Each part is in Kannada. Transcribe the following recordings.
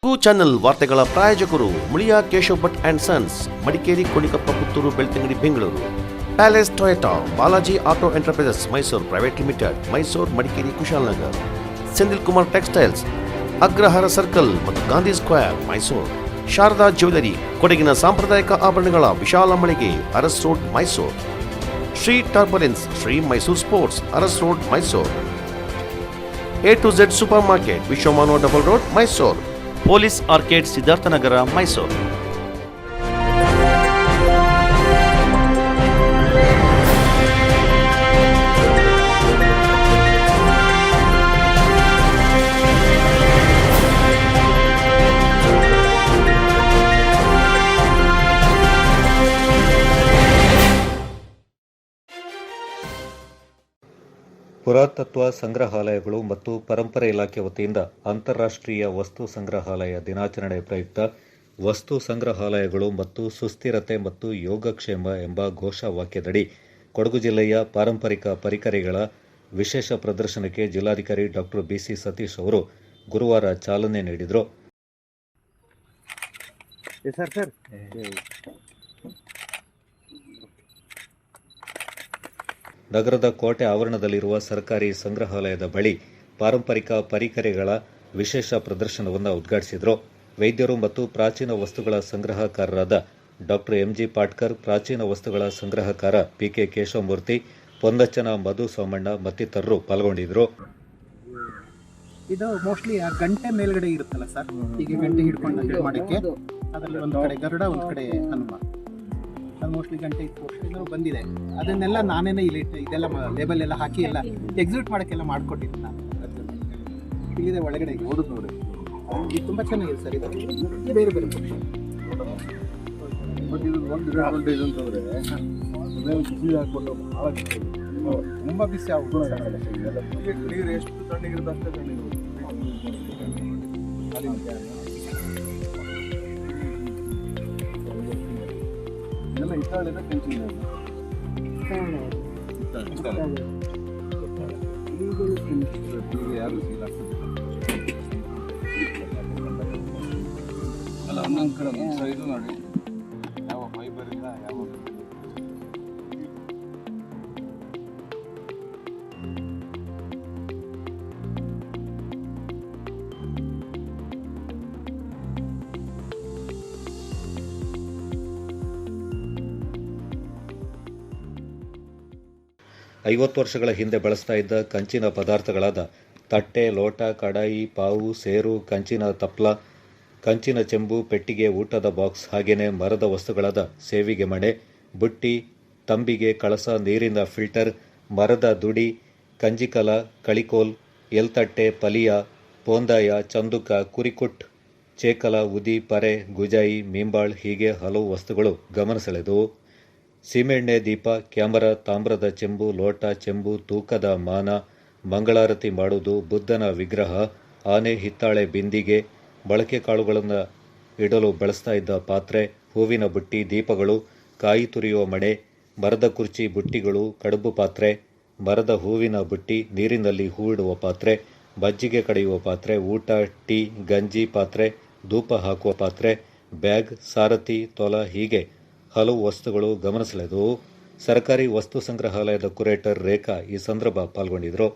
ಚಾನೆಲ್ ವಾರ್ತೆಗಳ ಪ್ರಾಯೋಜಕರು Muliya Keshav Bhat and sons, Madikeri, Konikoppa, Puttur, Belthangady, Bengaluru. Palace Toyota, Balaji auto enterprises Mysuru private limited, Mysuru, Madikeri, Kushalnagar. Sendil Kumar textiles, Agrahara circle ಮತ್ತು ಗಾಂಧಿ ಸ್ಕ್ವೇರ್, ಮೈಸೂರು. ಶಾರದಾ ಜ್ಯುವೆಲರಿ, ಕೊಡಗಿನ ಸಾಂಪ್ರದಾಯಿಕ ಆಭರಣಗಳ ವಿಶಾಲ ಮಳಿಗೆ, Aras road, Mysuru. Shri turbulence, Shri Mysuru sports, Aras road, Mysuru. A to Z supermarket, Vishwamanava double road, Mysuru. Police arcade, Siddharthanagara, Mysuru. ಪುರಾತತ್ವ ಸಂಗ್ರಹಾಲಯಗಳು ಮತ್ತು ಪರಂಪರೆ ಇಲಾಖೆ ವತಿಯಿಂದ ಅಂತಾರಾಷ್ಟ್ರೀಯ ವಸ್ತು ಸಂಗ್ರಹಾಲಯ ದಿನಾಚರಣೆ ಪ್ರಯುಕ್ತ ವಸ್ತು ಸಂಗ್ರಹಾಲಯಗಳು ಮತ್ತು ಸುಸ್ಥಿರತೆ ಮತ್ತು ಯೋಗಕ್ಷೇಮ ಎಂಬ ಘೋಷವಾಕ್ಯದಡಿ ಕೊಡಗು ಜಿಲ್ಲೆಯ ಪಾರಂಪರಿಕ ಪರಿಕರಗಳ ವಿಶೇಷ ಪ್ರದರ್ಶನಕ್ಕೆ ಜಿಲ್ಲಾಧಿಕಾರಿ ಡಾ. ಬಿ.ಸಿ. ಸತೀಶ್ ಅವರು ಗುರುವಾರ ಚಾಲನೆ ನೀಡಿದರು. ನಗರದ ಕೋಟೆ ಆವರಣದಲ್ಲಿರುವ ಸರ್ಕಾರಿ ಸಂಗ್ರಹಾಲಯದ ಬಳಿ ಪಾರಂಪರಿಕ ಪರಿಕರಗಳ ವಿಶೇಷ ಪ್ರದರ್ಶನವನ್ನು ಉದ್ಘಾಟಿಸಿದರು. ವೈದ್ಯರು ಮತ್ತು ಪ್ರಾಚೀನ ವಸ್ತುಗಳ ಸಂಗ್ರಹಕಾರರಾದ ಡಾ. ಎಂಜಿ ಪಾಟ್ಕರ್, ಪ್ರಾಚೀನ ವಸ್ತುಗಳ ಸಂಗ್ರಹಕಾರ ಪಿಕೆ ಕೇಶವಮೂರ್ತಿ, ಪೊನ್ನಚ್ಚನ ಮಧು ಸೋಮಣ್ಣ ಮತ್ತಿತರರು ಪಾಲ್ಗೊಂಡಿದ್ದರು. ಇದು ಮೋಸ್ಟ್ಲಿ ಆ ಗಂಟೆ ಮೇಲ್ಗಡೆ ಇರುತ್ತಲ್ಲ ಸರ್, ಈಗ ಗಂಟೆ ಹಿಡ್ಕೊಂಡು ಇದು ಮಾಡಕ್ಕೆ ಅದರಲ್ಲಿ ಒಂದು ಕಡೆ ಗರುಡ, ಒಂದು ಕಡೆ ಹನುಮ, ಅದು ಮೋಸ್ಟ್ಲಿ ಗಂಟೆ ಇತ್ತು ಬಂದಿದೆ. ಅದನ್ನೆಲ್ಲ ನಾನೇನೇ ಇಲ್ಲಿ ಇದೆಲ್ಲ ಲೇಬಲ್ ಎಲ್ಲ ಹಾಕಿ ಎಲ್ಲ ಎಕ್ಸಿಬಿಟ್ ಮಾಡೋಕ್ಕೆಲ್ಲ ಮಾಡಿಕೊಟ್ಟಿದ್ದೀನಿ ನಾನು. ಇಲ್ಲಿದೆ ಒಳಗಡೆ ಓದೋದು ನೋಡಿ, ಇದು ತುಂಬ ಚೆನ್ನಾಗಿದೆ ಸರ್. ಇದು ಬೇರೆ ಬೇರೆ ತುಂಬ ಬಿಸಿ ಆಗುತ್ತೆ. ನೀರು ಎಷ್ಟು ತಣ್ಣಗಿರುತ್ತೆ ಅಷ್ಟೇ ತಣ್ಣಗಿರುತ್ತೆ. ಎಲ್ಲ ಇತ್ತಾಳೆದ ಕಂಚಿನ ಯಾರು ಅಲ್ಲ ಒಂದೊಂದು ಕಡೆ ಇದು ನೋಡಿ, ಯಾವ ಫೈಬರ್ ಇಲ್ಲ, ಯಾವ 50 ವರ್ಷಗಳ ಹಿಂದೆ ಬಳಸ್ತಾ ಇದ್ದ ಕಂಚಿನ ಪದಾರ್ಥಗಳಾದ ತಟ್ಟೆ, ಲೋಟ, ಕಡಾಯಿ, ಪಾವು, ಸೇರು, ಕಂಚಿನ ತಪ್ಲ, ಕಂಚಿನ ಚೆಂಬು, ಪೆಟ್ಟಿಗೆ, ಊಟದ ಬಾಕ್ಸ್, ಹಾಗೆಯೇ ಮರದ ವಸ್ತುಗಳಾದ ಸೇವಿಗೆ ಮಣೆ, ಬುಟ್ಟಿ, ತಂಬಿಗೆ, ಕಳಸ, ನೀರಿನ ಫಿಲ್ಟರ್, ಮರದ ದುಡಿ, ಕಂಜಿಕಲ, ಕಳಿಕೋಲ್, ಎಲ್ತಟ್ಟೆ, ಪಲಿಯ, ಪೋಂದಾಯ, ಚಂದುಕ, ಕುರಿಕುಟ್, ಚೇಕಲ, ಉದಿ, ಪರೆ, ಗುಜಾಯಿ, ಮೀಂಬಾಳ್ ಹೀಗೆ ಹಲವು ವಸ್ತುಗಳು ಗಮನ ಸೆಳೆದವು. ಸೀಮೆಎಣ್ಣೆ ದೀಪ, ಕ್ಯಾಮರಾ, ತಾಮ್ರದ ಚೆಂಬು, ಲೋಟ, ಚೆಂಬು, ತೂಕದ ಮಾನ, ಮಂಗಳಾರತಿ ಮಾಡುವುದು, ಬುದ್ಧನ ವಿಗ್ರಹ, ಆನೆ, ಹಿತ್ತಾಳೆ ಬಿಂದಿಗೆ, ಬಳಕೆ ಕಾಳುಗಳನ್ನು ಇಡಲು ಬಳಸ್ತಾ ಇದ್ದ ಪಾತ್ರೆ, ಹೂವಿನ ಬುಟ್ಟಿ, ದೀಪಗಳು, ಕಾಯಿ ತುರಿಯುವ ಮಣೆ, ಮರದ ಕುರ್ಚಿ, ಬುಟ್ಟಿಗಳು, ಕಡುಬು ಪಾತ್ರೆ, ಮರದ ಹೂವಿನ ಬುಟ್ಟಿ, ನೀರಿನಲ್ಲಿ ಹೂವಿಡುವ ಪಾತ್ರೆ, ಮಜ್ಜಿಗೆ ಕಡೆಯುವ ಪಾತ್ರೆ, ಊಟ, ಟೀ, ಗಂಜಿ ಪಾತ್ರೆ, ಧೂಪ ಹಾಕುವ ಪಾತ್ರೆ, ಬ್ಯಾಗ್, ಸಾರಥಿ, ತೊಲ ಹೀಗೆ ಹಲವು ವಸ್ತುಗಳು ಗಮನ ಸೆಳೆದವು. ಸರ್ಕಾರಿ ವಸ್ತು ಸಂಗ್ರಹಾಲಯದ ಕ್ಯೂರೇಟರ್ ರೇಖಾ ಈ ಸಂದರ್ಭ ಪಾಲ್ಗೊಂಡಿದ್ದರು.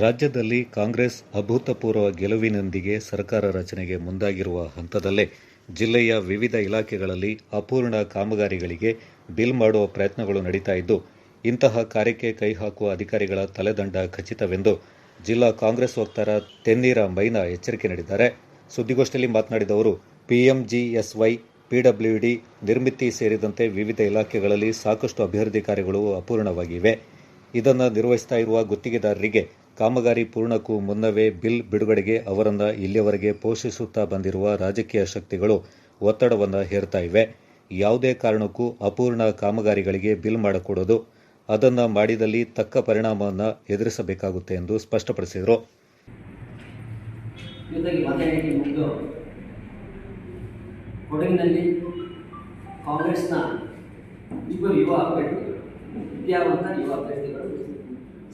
ರಾಜ್ಯದಲ್ಲಿ ಕಾಂಗ್ರೆಸ್ ಅಭೂತಪೂರ್ವ ಗೆಲುವಿನೊಂದಿಗೆ ಸರ್ಕಾರ ರಚನೆಗೆ ಮುಂದಾಗಿರುವ ಹಂತದಲ್ಲೇ ಜಿಲ್ಲೆಯ ವಿವಿಧ ಇಲಾಖೆಗಳಲ್ಲಿ ಅಪೂರ್ಣ ಕಾಮಗಾರಿಗಳಿಗೆ ಬಿಲ್ ಮಾಡುವ ಪ್ರಯತ್ನಗಳು ನಡೀತಾ ಇದ್ದು, ಇಂತಹ ಕಾರ್ಯಕ್ಕೆ ಕೈ ಹಾಕುವ ಅಧಿಕಾರಿಗಳ ತಲೆದಂಡ ಖಚಿತವೆಂದು ಜಿಲ್ಲಾ ಕಾಂಗ್ರೆಸ್ ವಕ್ತಾರ ತೆನ್ನೀರ ಮೈನಾ ಎಚ್ಚರಿಕೆ ನೀಡಿದ್ದಾರೆ. ಸುದ್ದಿಗೋಷ್ಠಿಯಲ್ಲಿ ಮಾತನಾಡಿದ ಅವರು, PMGSY, PWD, ನಿರ್ಮಿತಿ ಸೇರಿದಂತೆ ವಿವಿಧ ಇಲಾಖೆಗಳಲ್ಲಿ ಸಾಕಷ್ಟು ಅಭಿವೃದ್ಧಿ ಕಾರ್ಯಗಳು ಅಪೂರ್ಣವಾಗಿವೆ. ಇದನ್ನು ನಿರ್ವಹಿಸ್ತಾ ಇರುವ ಗುತ್ತಿಗೆದಾರರಿಗೆ ಕಾಮಗಾರಿ ಪೂರ್ಣಕ್ಕೂ ಮುನ್ನವೇ ಬಿಲ್ ಬಿಡುಗಡೆಗೆ ಅವರನ್ನು ಇಲ್ಲಿಯವರೆಗೆ ಪೋಷಿಸುತ್ತಾ ಬಂದಿರುವ ರಾಜಕೀಯ ಶಕ್ತಿಗಳು ಒತ್ತಡವನ್ನು ಹೇರ್ತಾ ಇವೆ. ಯಾವುದೇ ಕಾರಣಕ್ಕೂ ಅಪೂರ್ಣ ಕಾಮಗಾರಿಗಳಿಗೆ ಬಿಲ್ ಮಾಡಿಕೊಡೋದು, ಅದನ್ನು ಮಾಡಿದಲ್ಲಿ ತಕ್ಕ ಪರಿಣಾಮವನ್ನು ಎದುರಿಸಬೇಕಾಗುತ್ತೆ ಎಂದು ಸ್ಪಷ್ಟಪಡಿಸಿದರು. ಕೊಡಗಿನಲ್ಲಿ ಕಾಂಗ್ರೆಸ್ನ ಇಬ್ಬರು ಯುವ ಅಭ್ಯರ್ಥಿಗಳು, ವಿದ್ಯಾವಂತ ಯುವ ಅಭ್ಯರ್ಥಿಗಳು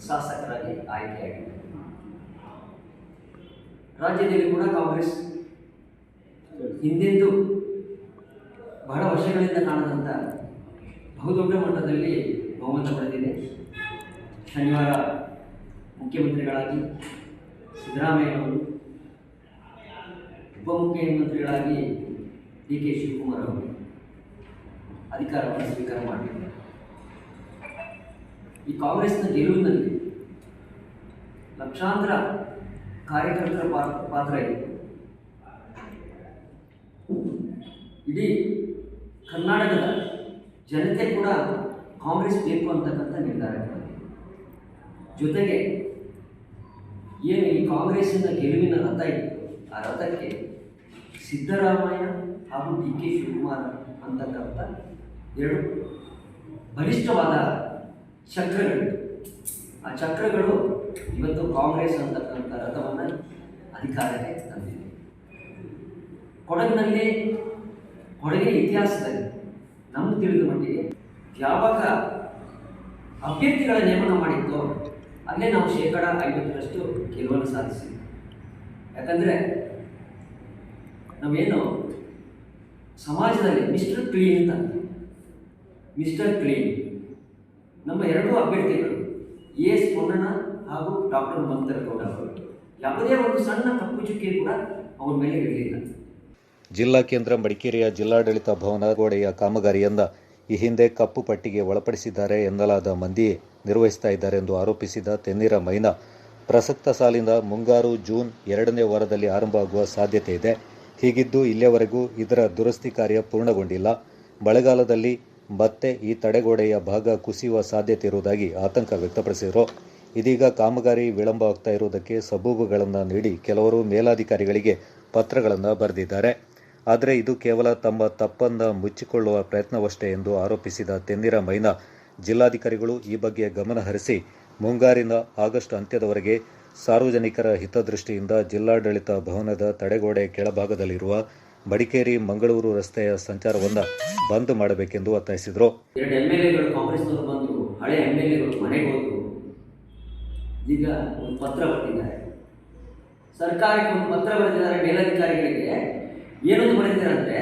ಶಾಸಕರಾಗಿ ಆಯ್ಕೆಯಾಗಿದೆ. ರಾಜ್ಯದಲ್ಲಿ ಕೂಡ ಕಾಂಗ್ರೆಸ್ ಹಿಂದೆಂದೂ ಬಹಳ ವರ್ಷಗಳಿಂದ ಕಾಣದಂಥ ಬಹುದೊಡ್ಡ ಮಟ್ಟದಲ್ಲಿ ಬಹುಮತ ಪಡೆದಿದೆ. ಶನಿವಾರ ಮುಖ್ಯಮಂತ್ರಿಗಳಾಗಿ ಸಿದ್ದರಾಮಯ್ಯನವರು, ಉಪಮುಖ್ಯಮಂತ್ರಿಗಳಾಗಿ DK ಶಿವಕುಮಾರ್ ಅವರು ಅಧಿಕಾರವನ್ನು ಸ್ವೀಕಾರ ಮಾಡಿದ್ದಾರೆ. ಈ ಕಾಂಗ್ರೆಸ್ನ ಗೆಲುವಿನಲ್ಲಿ ಲಕ್ಷಾಂತರ ಕಾರ್ಯಕರ್ತರ ಪಾತ್ರ ಇದೆ. ಇಡೀ ಕರ್ನಾಟಕದ ಜನತೆ ಕೂಡ ಕಾಂಗ್ರೆಸ್ ಬೇಕು ಅಂತಕ್ಕಂಥ ನಿರ್ಧಾರ ಮಾಡಿದೆ. ಜೊತೆಗೆ ಏನು ಈ ಕಾಂಗ್ರೆಸ್ಸಿನ ಗೆಲುವಿನ ರಥ ಇತ್ತು, ಆ ರಥಕ್ಕೆ ಸಿದ್ದರಾಮಯ್ಯ ಹಾಗೂ DK ಶಿವಕುಮಾರ್ ಅಂತಕ್ಕಂಥ ಎರಡು ಬಲಿಷ್ಠವಾದ ಚಕ್ರಗಳು. ಆ ಚಕ್ರಗಳು ಇವತ್ತು ಕಾಂಗ್ರೆಸ್ ಅಂತಕ್ಕಂಥ ರಥವನ್ನು ಅಧಿಕಾರಕ್ಕೆ ತಂದಿದೆ. ಕೊಡಗಿನ ಇತಿಹಾಸದಲ್ಲಿ ನಮ್ಗೆ ತಿಳಿದ ಮಟ್ಟಿಗೆ ಯಾವಾಗ ಅಭ್ಯರ್ಥಿಗಳ ನೇಮನ ಮಾಡಿದ್ದೋ ಅಲ್ಲೇ ನಾವು 50% ಗೆಲುವನ್ನು ಸಾಧಿಸಿದ್ವಿ. ಯಾಕಂದರೆ ನಾವೇನು ಸಮಾಜದಲ್ಲಿ ಮಿಸ್ಟರ್ ಕ್ಲೀನ್ ನಮ್ಮ ಎರಡೂ ಅಭ್ಯರ್ಥಿಗಳು AS ಪೊನ್ನಣ್ಣ ಹಾಗೂ ಡಾಕ್ಟರ್ ಮಂತರಗೌಡ ಅವರು ಯಾವುದೇ ಒಂದು ಸಣ್ಣ ತಪ್ಪು ಚುಕ್ಕೆ ಕೂಡ ಅವ್ರ ಮೇಲೆ ಇರಲಿಲ್ಲ. ಜಿಲ್ಲಾ ಕೇಂದ್ರ ಮಡಿಕೇರಿಯ ಜಿಲ್ಲಾಡಳಿತ ಭವನ ಗೋಡೆಯ ಕಾಮಗಾರಿಯನ್ನ ಈ ಹಿಂದೆ ಕಪ್ಪು ಪಟ್ಟಿಗೆ ಒಳಪಡಿಸಿದ್ದಾರೆ ಎನ್ನಲಾದ ಮಂದಿಯೇ ನಿರ್ವಹಿಸ್ತಾ ಇದ್ದಾರೆ ಎಂದು ಆರೋಪಿಸಿದ ತೆನ್ನೀರ ಮೈನಾ, ಪ್ರಸಕ್ತ ಸಾಲಿನ ಮುಂಗಾರು ಜೂನ್ 2ನೇ ವಾರದಲ್ಲಿ ಆರಂಭ ಆಗುವ ಸಾಧ್ಯತೆ ಇದೆ. ಹೀಗಿದ್ದು ಇಲ್ಲಿಯವರೆಗೂ ಇದರ ದುರಸ್ತಿ ಕಾರ್ಯ ಪೂರ್ಣಗೊಂಡಿಲ್ಲ. ಮಳೆಗಾಲದಲ್ಲಿ ಮತ್ತೆ ಈ ತಡೆಗೋಡೆಯ ಭಾಗ ಕುಸಿಯುವ ಸಾಧ್ಯತೆ ಇರುವುದಾಗಿ ಆತಂಕ ವ್ಯಕ್ತಪಡಿಸಿದರು. ಇದೀಗ ಕಾಮಗಾರಿ ವಿಳಂಬವಾಗ್ತಾ ಇರುವುದಕ್ಕೆ ಸಬೂಬುಗಳನ್ನು ನೀಡಿ ಕೆಲವರು ಮೇಲಾಧಿಕಾರಿಗಳಿಗೆ ಪತ್ರಗಳನ್ನು ಬರೆದಿದ್ದಾರೆ. ಆದರೆ ಇದು ಕೇವಲ ತಮ್ಮ ತಪ್ಪನ್ನು ಮುಚ್ಚಿಕೊಳ್ಳುವ ಪ್ರಯತ್ನವಷ್ಟೇ ಎಂದು ಆರೋಪಿಸಿದ ತೆನ್ನೀರ ಮೈನಾ, ಜಿಲ್ಲಾಧಿಕಾರಿಗಳು ಈ ಬಗ್ಗೆ ಗಮನ ಹರಿಸಿ ಮುಂಗಾರಿನ ಆಗಸ್ಟ್ ಅಂತ್ಯದವರೆಗೆ ಸಾರ್ವಜನಿಕರ ಹಿತದೃಷ್ಟಿಯಿಂದ ಜಿಲ್ಲಾಡಳಿತ ಭವನದ ತಡೆಗೋಡೆ ಕೆಳಭಾಗದಲ್ಲಿರುವ ಮಡಿಕೇರಿ ಮಂಗಳೂರು ರಸ್ತೆಯ ಸಂಚಾರವನ್ನು ಬಂದ್ ಮಾಡಬೇಕೆಂದು ಒತ್ತಾಯಿಸಿದರು. ಎರಡು MLAಗಳು ಕಾಂಗ್ರೆಸ್ನವರು ಬಂದರು, ಹಳೆ MLAಗಳು ಮನೆಗೆ ಹೋದರು. ಈಗ ಒಂದು ಪತ್ರ ಬರೆದಿದ್ದಾರೆ, ಸರ್ಕಾರಕ್ಕೆ ಒಂದು ಪತ್ರ ಬರೆದಿದ್ದಾರೆ. ಮೇಲಧಿಕಾರಿಗಳಿಗೆ ಏನೊಂದು ಬರೆದಿದ್ದಾರೆ ಅಂದರೆ,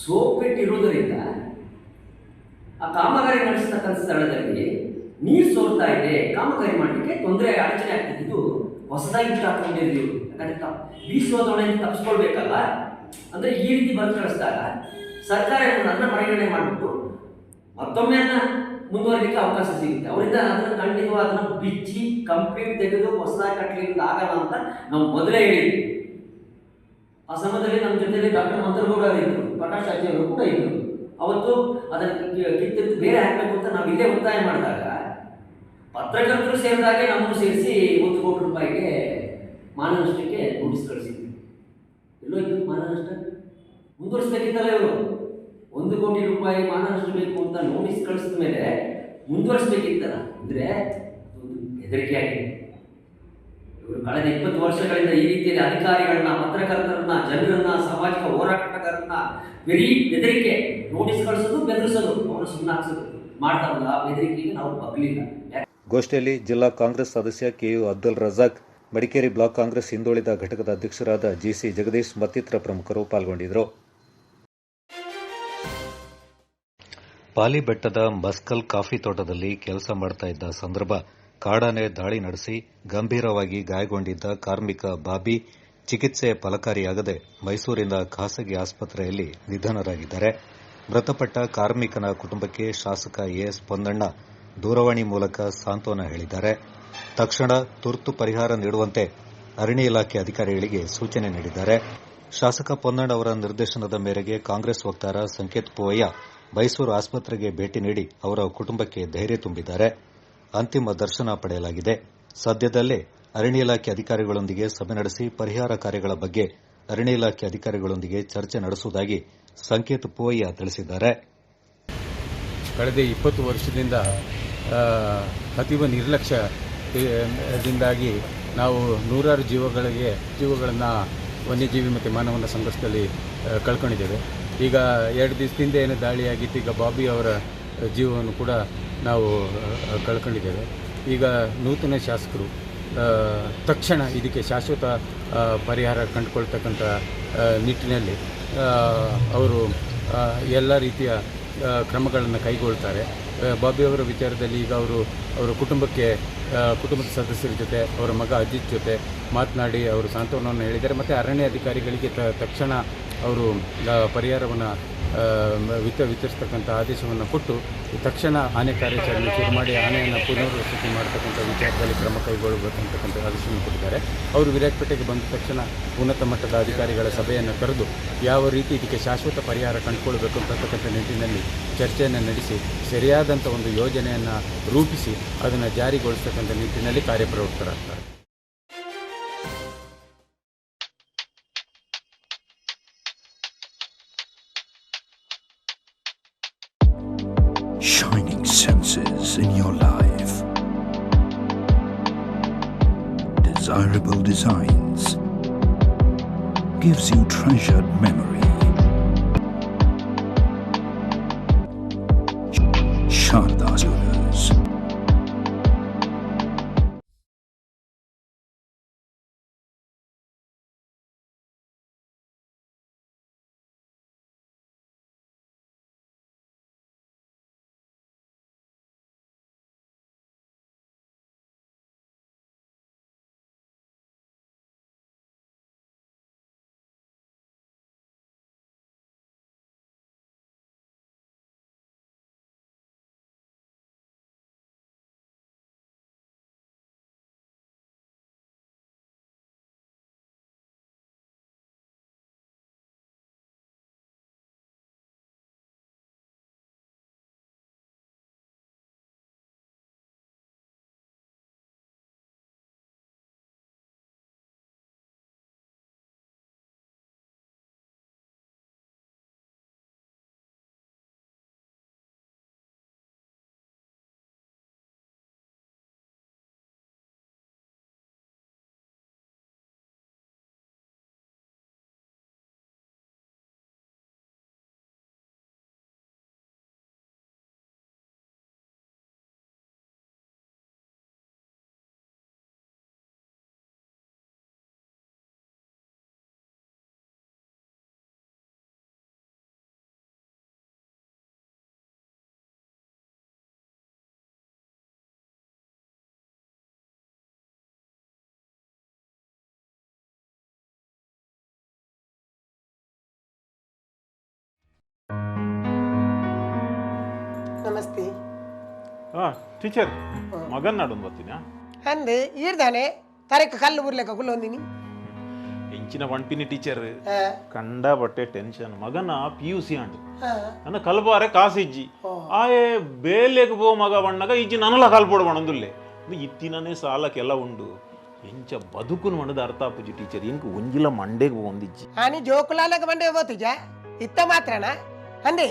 ಸೋಪ್ ಪಿಟ್ ಇರುವುದರಿಂದ ಆ ಕಾಮಗಾರಿ ನಡೆಸತಕ್ಕಂಥ ಸ್ಥಳದಲ್ಲಿ ನೀರು ಸೋರ್ತಾ ಇದೆ, ಕಾಮಗಾರಿ ಮಾಡಲಿಕ್ಕೆ ತೊಂದರೆ ಅಡಚಣೆ ಆಗ್ತದೆ. ಇದು ಹೊಸದಾಗಿ ಬಿಟ್ಟು ಹಾಕೊಂಡಿದ್ದೀವಿ, ಯಾಕಂದ್ರೆ ಬೀಸುವುದೊಳಗೆ ತಪ್ಪಿಸ್ಕೊಳ್ಬೇಕಲ್ಲ. ಅಂದರೆ ಈ ರೀತಿ ಬಂದು ಕಳಿಸಿದಾಗ ಸರ್ಕಾರ ಅದನ್ನ ಪರಿಗಣನೆ ಮಾಡಿಬಿಟ್ಟು ಮತ್ತೊಮ್ಮೆ ಅದನ್ನ ಮುಂದುವರಿಲಿಕ್ಕೆ ಅವಕಾಶ ಸಿಗುತ್ತೆ. ಅವರಿಂದ ಅದನ್ನು ಖಂಡಿತವಾಗಿ ಅದನ್ನು ಬಿಚ್ಚಿ ಕಂಪ್ಲೀಟ್ ತೆಗೆದು ಹೊಸದಾಗಿ ಕಟ್ಟಲಿಕ್ಕೆ ಆಗಲ್ಲ ಅಂತ ನಾವು ಮೊದಲೇ ಹೇಳಿದ್ವಿ. ಆ ಸಮಯದಲ್ಲಿ ನಮ್ಮ ಜೊತೆಯಲ್ಲಿ ಡಾಕ್ಟರ್ ಮಂತರಗೌಡ ಇದ್ದರು, ಪ್ರಕಾಶ್ ಅಜ್ಜಿ ಅವರು ಕೂಡ ಇದ್ದರು. ಅವತ್ತು ಅದನ್ನು ಕಿತ್ತೆತ್ತು ಬೇರೆ ಹಾಕಬೇಕು ಅಂತ ನಾವು ಇಲ್ಲೇ ಒತ್ತಾಯ ಮಾಡಿದಾಗ ಪತ್ರಕರ್ತರು ಸೇರಿದಾಗೆ ನಮ್ಮನ್ನು ಸೇರಿಸಿ 1 ಕೋಟಿ ರೂಪಾಯಿಗೆ ಮಾನನಷ್ಟಕ್ಕೆ ನೋಟಿಸ್ ಕಳಿಸಿದ್ವಿ. ಎಲ್ಲೋ ಇದ್ದು ಮಾನನಷ್ಟ ಮುಂದುವರಿಸಬೇಕಿತ್ತಲ್ಲ ಇವರು. 1 ಕೋಟಿ ರೂಪಾಯಿ ಮಾನನಷ್ಟ ಬೇಕು ಅಂತ ನೋಟಿಸ್ ಕಳಿಸಿದ ಮೇಲೆ ಮುಂದುವರಿಸಬೇಕಿತ್ತಲ್ಲ. ಅಂದರೆ ಒಂದು ಹೆದರಿಕೆ ಆಗಿದೆ. ಇವರು ಕಳೆದ 20 ವರ್ಷಗಳಿಂದ ಈ ರೀತಿಯಲ್ಲಿ ಅಧಿಕಾರಿಗಳನ್ನ, ಪತ್ರಕರ್ತರನ್ನ, ಜನರನ್ನ, ಸಾಮಾಜಿಕ ಹೋರಾಟಗಾರರನ್ನ ಬರೀ ಬೆದರಿಕೆ, ನೋಟಿಸ್ ಕಳಿಸೋದು, ಬೆದರಿಸೋದು, ಅವನು ಸುಮ್ಮನೆ ಹಾಕ್ಸೋದು ಮಾಡ್ತಾರಲ್ಲ. ಆ ಬೆದರಿಕೆಗೆ ನಾವು ಬಗ್ಲಿಲ್ಲ. ಗೋಷ್ಠಿಯಲ್ಲಿ ಜಿಲ್ಲಾ ಕಾಂಗ್ರೆಸ್ ಸದಸ್ಯ KU ಅಬ್ದುಲ್ ರಜಾಕ್, ಮಡಿಕೇರಿ ಬ್ಲಾಕ್ ಕಾಂಗ್ರೆಸ್ ಹಿಂದುಳಿದ ಘಟಕದ ಅಧ್ಯಕ್ಷರಾದ GC ಜಗದೀಶ್ ಮತ್ತಿತರ ಪ್ರಮುಖರು ಪಾಲ್ಗೊಂಡಿದ್ದರು. ಪಾಲಿ ಬೆಟ್ಟದ ಮಸ್ಕಲ್ ಕಾಫಿ ತೋಟದಲ್ಲಿ ಕೆಲಸ ಮಾಡ್ತಾ ಇದ್ದ ಸಂದರ್ಭ ಕಾಡಾನೆ ದಾಳಿ ನಡೆಸಿ ಗಂಭೀರವಾಗಿ ಗಾಯಗೊಂಡಿದ್ದ ಕಾರ್ಮಿಕ ಬಾಬಿ ಚಿಕಿತ್ಸೆ ಫಲಕಾರಿಯಾಗದೆ ಮೈಸೂರಿನ ಖಾಸಗಿ ಆಸ್ಪತ್ರೆಯಲ್ಲಿ ನಿಧನರಾಗಿದ್ದಾರೆ. ಮೃತಪಟ್ಟ ಕಾರ್ಮಿಕನ ಕುಟುಂಬಕ್ಕೆ ಶಾಸಕ ಎಸ್ ಪೊನ್ನಣ್ಣ ದೂರವಾಣಿ ಮೂಲಕ ಸಾಂತ್ವನ ಹೇಳಿದ್ದಾರೆ. ತಕ್ಷಣ ತುರ್ತು ಪರಿಹಾರ ನೀಡುವಂತೆ ಅರಣ್ಯ ಇಲಾಖೆ ಅಧಿಕಾರಿಗಳಿಗೆ ಸೂಚನೆ ನೀಡಿದ್ದಾರೆ. ಶಾಸಕ ಪೊನ್ನಣ್ಣ ಅವರ ನಿರ್ದೇಶನದ ಮೇರೆಗೆ ಕಾಂಗ್ರೆಸ್ ವಕ್ತಾರ ಸಂಕೇತ್ ಪೂವಯ್ಯ ಮೈಸೂರು ಆಸ್ಪತ್ರೆಗೆ ಭೇಟಿ ನೀಡಿ ಅವರ ಕುಟುಂಬಕ್ಕೆ ಧೈರ್ಯ ತುಂಬಿದ್ದಾರೆ. ಅಂತಿಮ ದರ್ಶನ ಪಡೆಯಲಾಗಿದೆ. ಸದ್ಯದಲ್ಲೇ ಅರಣ್ಯ ಇಲಾಖೆ ಅಧಿಕಾರಿಗಳೊಂದಿಗೆ ಸಭೆ ನಡೆಸಿ ಪರಿಹಾರ ಕಾರ್ಯಗಳ ಬಗ್ಗೆ ಅರಣ್ಯ ಇಲಾಖೆ ಅಧಿಕಾರಿಗಳೊಂದಿಗೆ ಚರ್ಚೆ ನಡೆಸುವುದಾಗಿ ಸಂಕೇತ್ ಪೂವಯ್ಯ ತಿಳಿಸಿದ್ದಾರೆ. ಕಳೆದ 20 ವರ್ಷದಿಂದ ಅತೀವ ನಿರ್ಲಕ್ಷ್ಯದಿಂದಾಗಿ ನಾವು ನೂರಾರು ಜೀವಗಳನ್ನು ವನ್ಯಜೀವಿ ಮತ್ತು ಮಾನವನ ಸಂಘರ್ಷದಲ್ಲಿ ಕಳ್ಕೊಂಡಿದ್ದೇವೆ. ಈಗ 2 ದಿವಸದಿಂದ ಏನು ದಾಳಿಯಾಗಿತ್ತು, ಈಗ ಬಾಬಿ ಅವರ ಜೀವವನ್ನು ಕೂಡ ನಾವು ಕಳ್ಕೊಂಡಿದ್ದೇವೆ. ಈಗ ನೂತನ ಶಾಸಕರು ತಕ್ಷಣ ಇದಕ್ಕೆ ಶಾಶ್ವತ ಪರಿಹಾರ ಕಂಡುಕೊಳ್ತಕ್ಕಂಥ ನಿಟ್ಟಿನಲ್ಲಿ ಅವರು ಎಲ್ಲ ರೀತಿಯ ಕ್ರಮಗಳನ್ನು ಕೈಗೊಳ್ತಾರೆ. ಬಾಬಿ ಅವರ ವಿಚಾರದಲ್ಲಿ ಈಗ ಅವರ ಕುಟುಂಬದ ಸದಸ್ಯರ ಜೊತೆ ಅವರ ಮಗ ಅಜಿತ್ ಜೊತೆ ಮಾತನಾಡಿ ಅವರು ಸಾಂತ್ವನವನ್ನು ಹೇಳಿದ್ದಾರೆ. ಮತ್ತು ಅರಣ್ಯ ಅಧಿಕಾರಿಗಳಿಗೆ ತಕ್ಷಣ ಅವರು ಪರಿಹಾರವನ್ನು ವಿತರಿಸ್ತಕ್ಕಂಥ ಆದೇಶವನ್ನು ಕೊಟ್ಟು ತಕ್ಷಣ ಆನೆ ಕಾರ್ಯಾಚರಣೆ ಶುರು ಮಾಡಿ ಆನೆಯನ್ನು ಪುನರ್ವಸತಿ ಮಾಡತಕ್ಕಂಥ ವಿಚಾರದಲ್ಲಿ ಕ್ರಮ ಕೈಗೊಳ್ಳಬೇಕಂತಕ್ಕಂಥ ಆದೇಶವನ್ನು ಕೊಟ್ಟಿದ್ದಾರೆ. ಅವರು ವಿರಾಜಪೇಟೆಗೆ ಬಂದ ತಕ್ಷಣ ಉನ್ನತ ಮಟ್ಟದ ಅಧಿಕಾರಿಗಳ ಸಭೆಯನ್ನು ಕರೆದು ಯಾವ ರೀತಿ ಇದಕ್ಕೆ ಶಾಶ್ವತ ಪರಿಹಾರ ಕಂಡುಕೊಳ್ಬೇಕು ಅಂತಕ್ಕಂಥ ನಿಟ್ಟಿನಲ್ಲಿ ಚರ್ಚೆಯನ್ನು ನಡೆಸಿ ಸರಿಯಾದಂಥ ಒಂದು ಯೋಜನೆಯನ್ನು ರೂಪಿಸಿ ಅದನ್ನು ಜಾರಿಗೊಳಿಸ್ತಕ್ಕಂಥ ನಿಟ್ಟಿನಲ್ಲಿ ಕಾರ್ಯಪ್ರವೃತ್ತರಾಗ್ತಾರೆ. Shining senses in your life. Desirable designs. Gives you treasured memory. Sharda Jewelers. ನಮಸ್ತೆ. ಟೀಚರ್ ಮಗನ್ ನಾಡೊಂದು ಬರ್ತೀನ ಅಂದೆ ಈರ್ದಾನೆ ತರಕ ಕಲ್ಲು ಬುರ್ಲೆಕ್ಕ ಕುಲ್ಲೊಂದಿನಿ ಎಂಚಿನ ಪಂಪಿನಿ ಟೀಚರ್ ಕಂಡ ಬಟ್ಟೆ ಟೆನ್ಷನ್ ಮಗನ PUC ಅಂಡು ನನ್ನ ಕಲ್ಬಾರೆ ಕಾಸಿಜ್ಜಿ ಆಯೆ ಬೇಲೆಗೆ ಪೋ ಮಗ ಬಣ್ಣಗ ಇಜ್ಜಿ ನನಲ ಕಲ್ಪೋಡು ಬಣದುಲ್ಲೆ ಇತ್ತಿನೇ ಸಾಲಕ್ಕೆಲ್ಲ ಉಂಡು ಎಂಚ ಬದುಕುನು ಮಣ್ಣದ ಅರ್ಥ ಆಪುಜಿ ಟೀಚರ್ ಇಂಕ ಒಂಜಿಲ ಮಂಡೆಗೆ ಒಂದಿಜ್ಜಿ ಆನಿ ಜೋಕುಲಾಲಕ ಮಂಡೆ ಹೋತಿಜ ಇತ್ತ ಮಾತ್ರನ ಅಂದೆ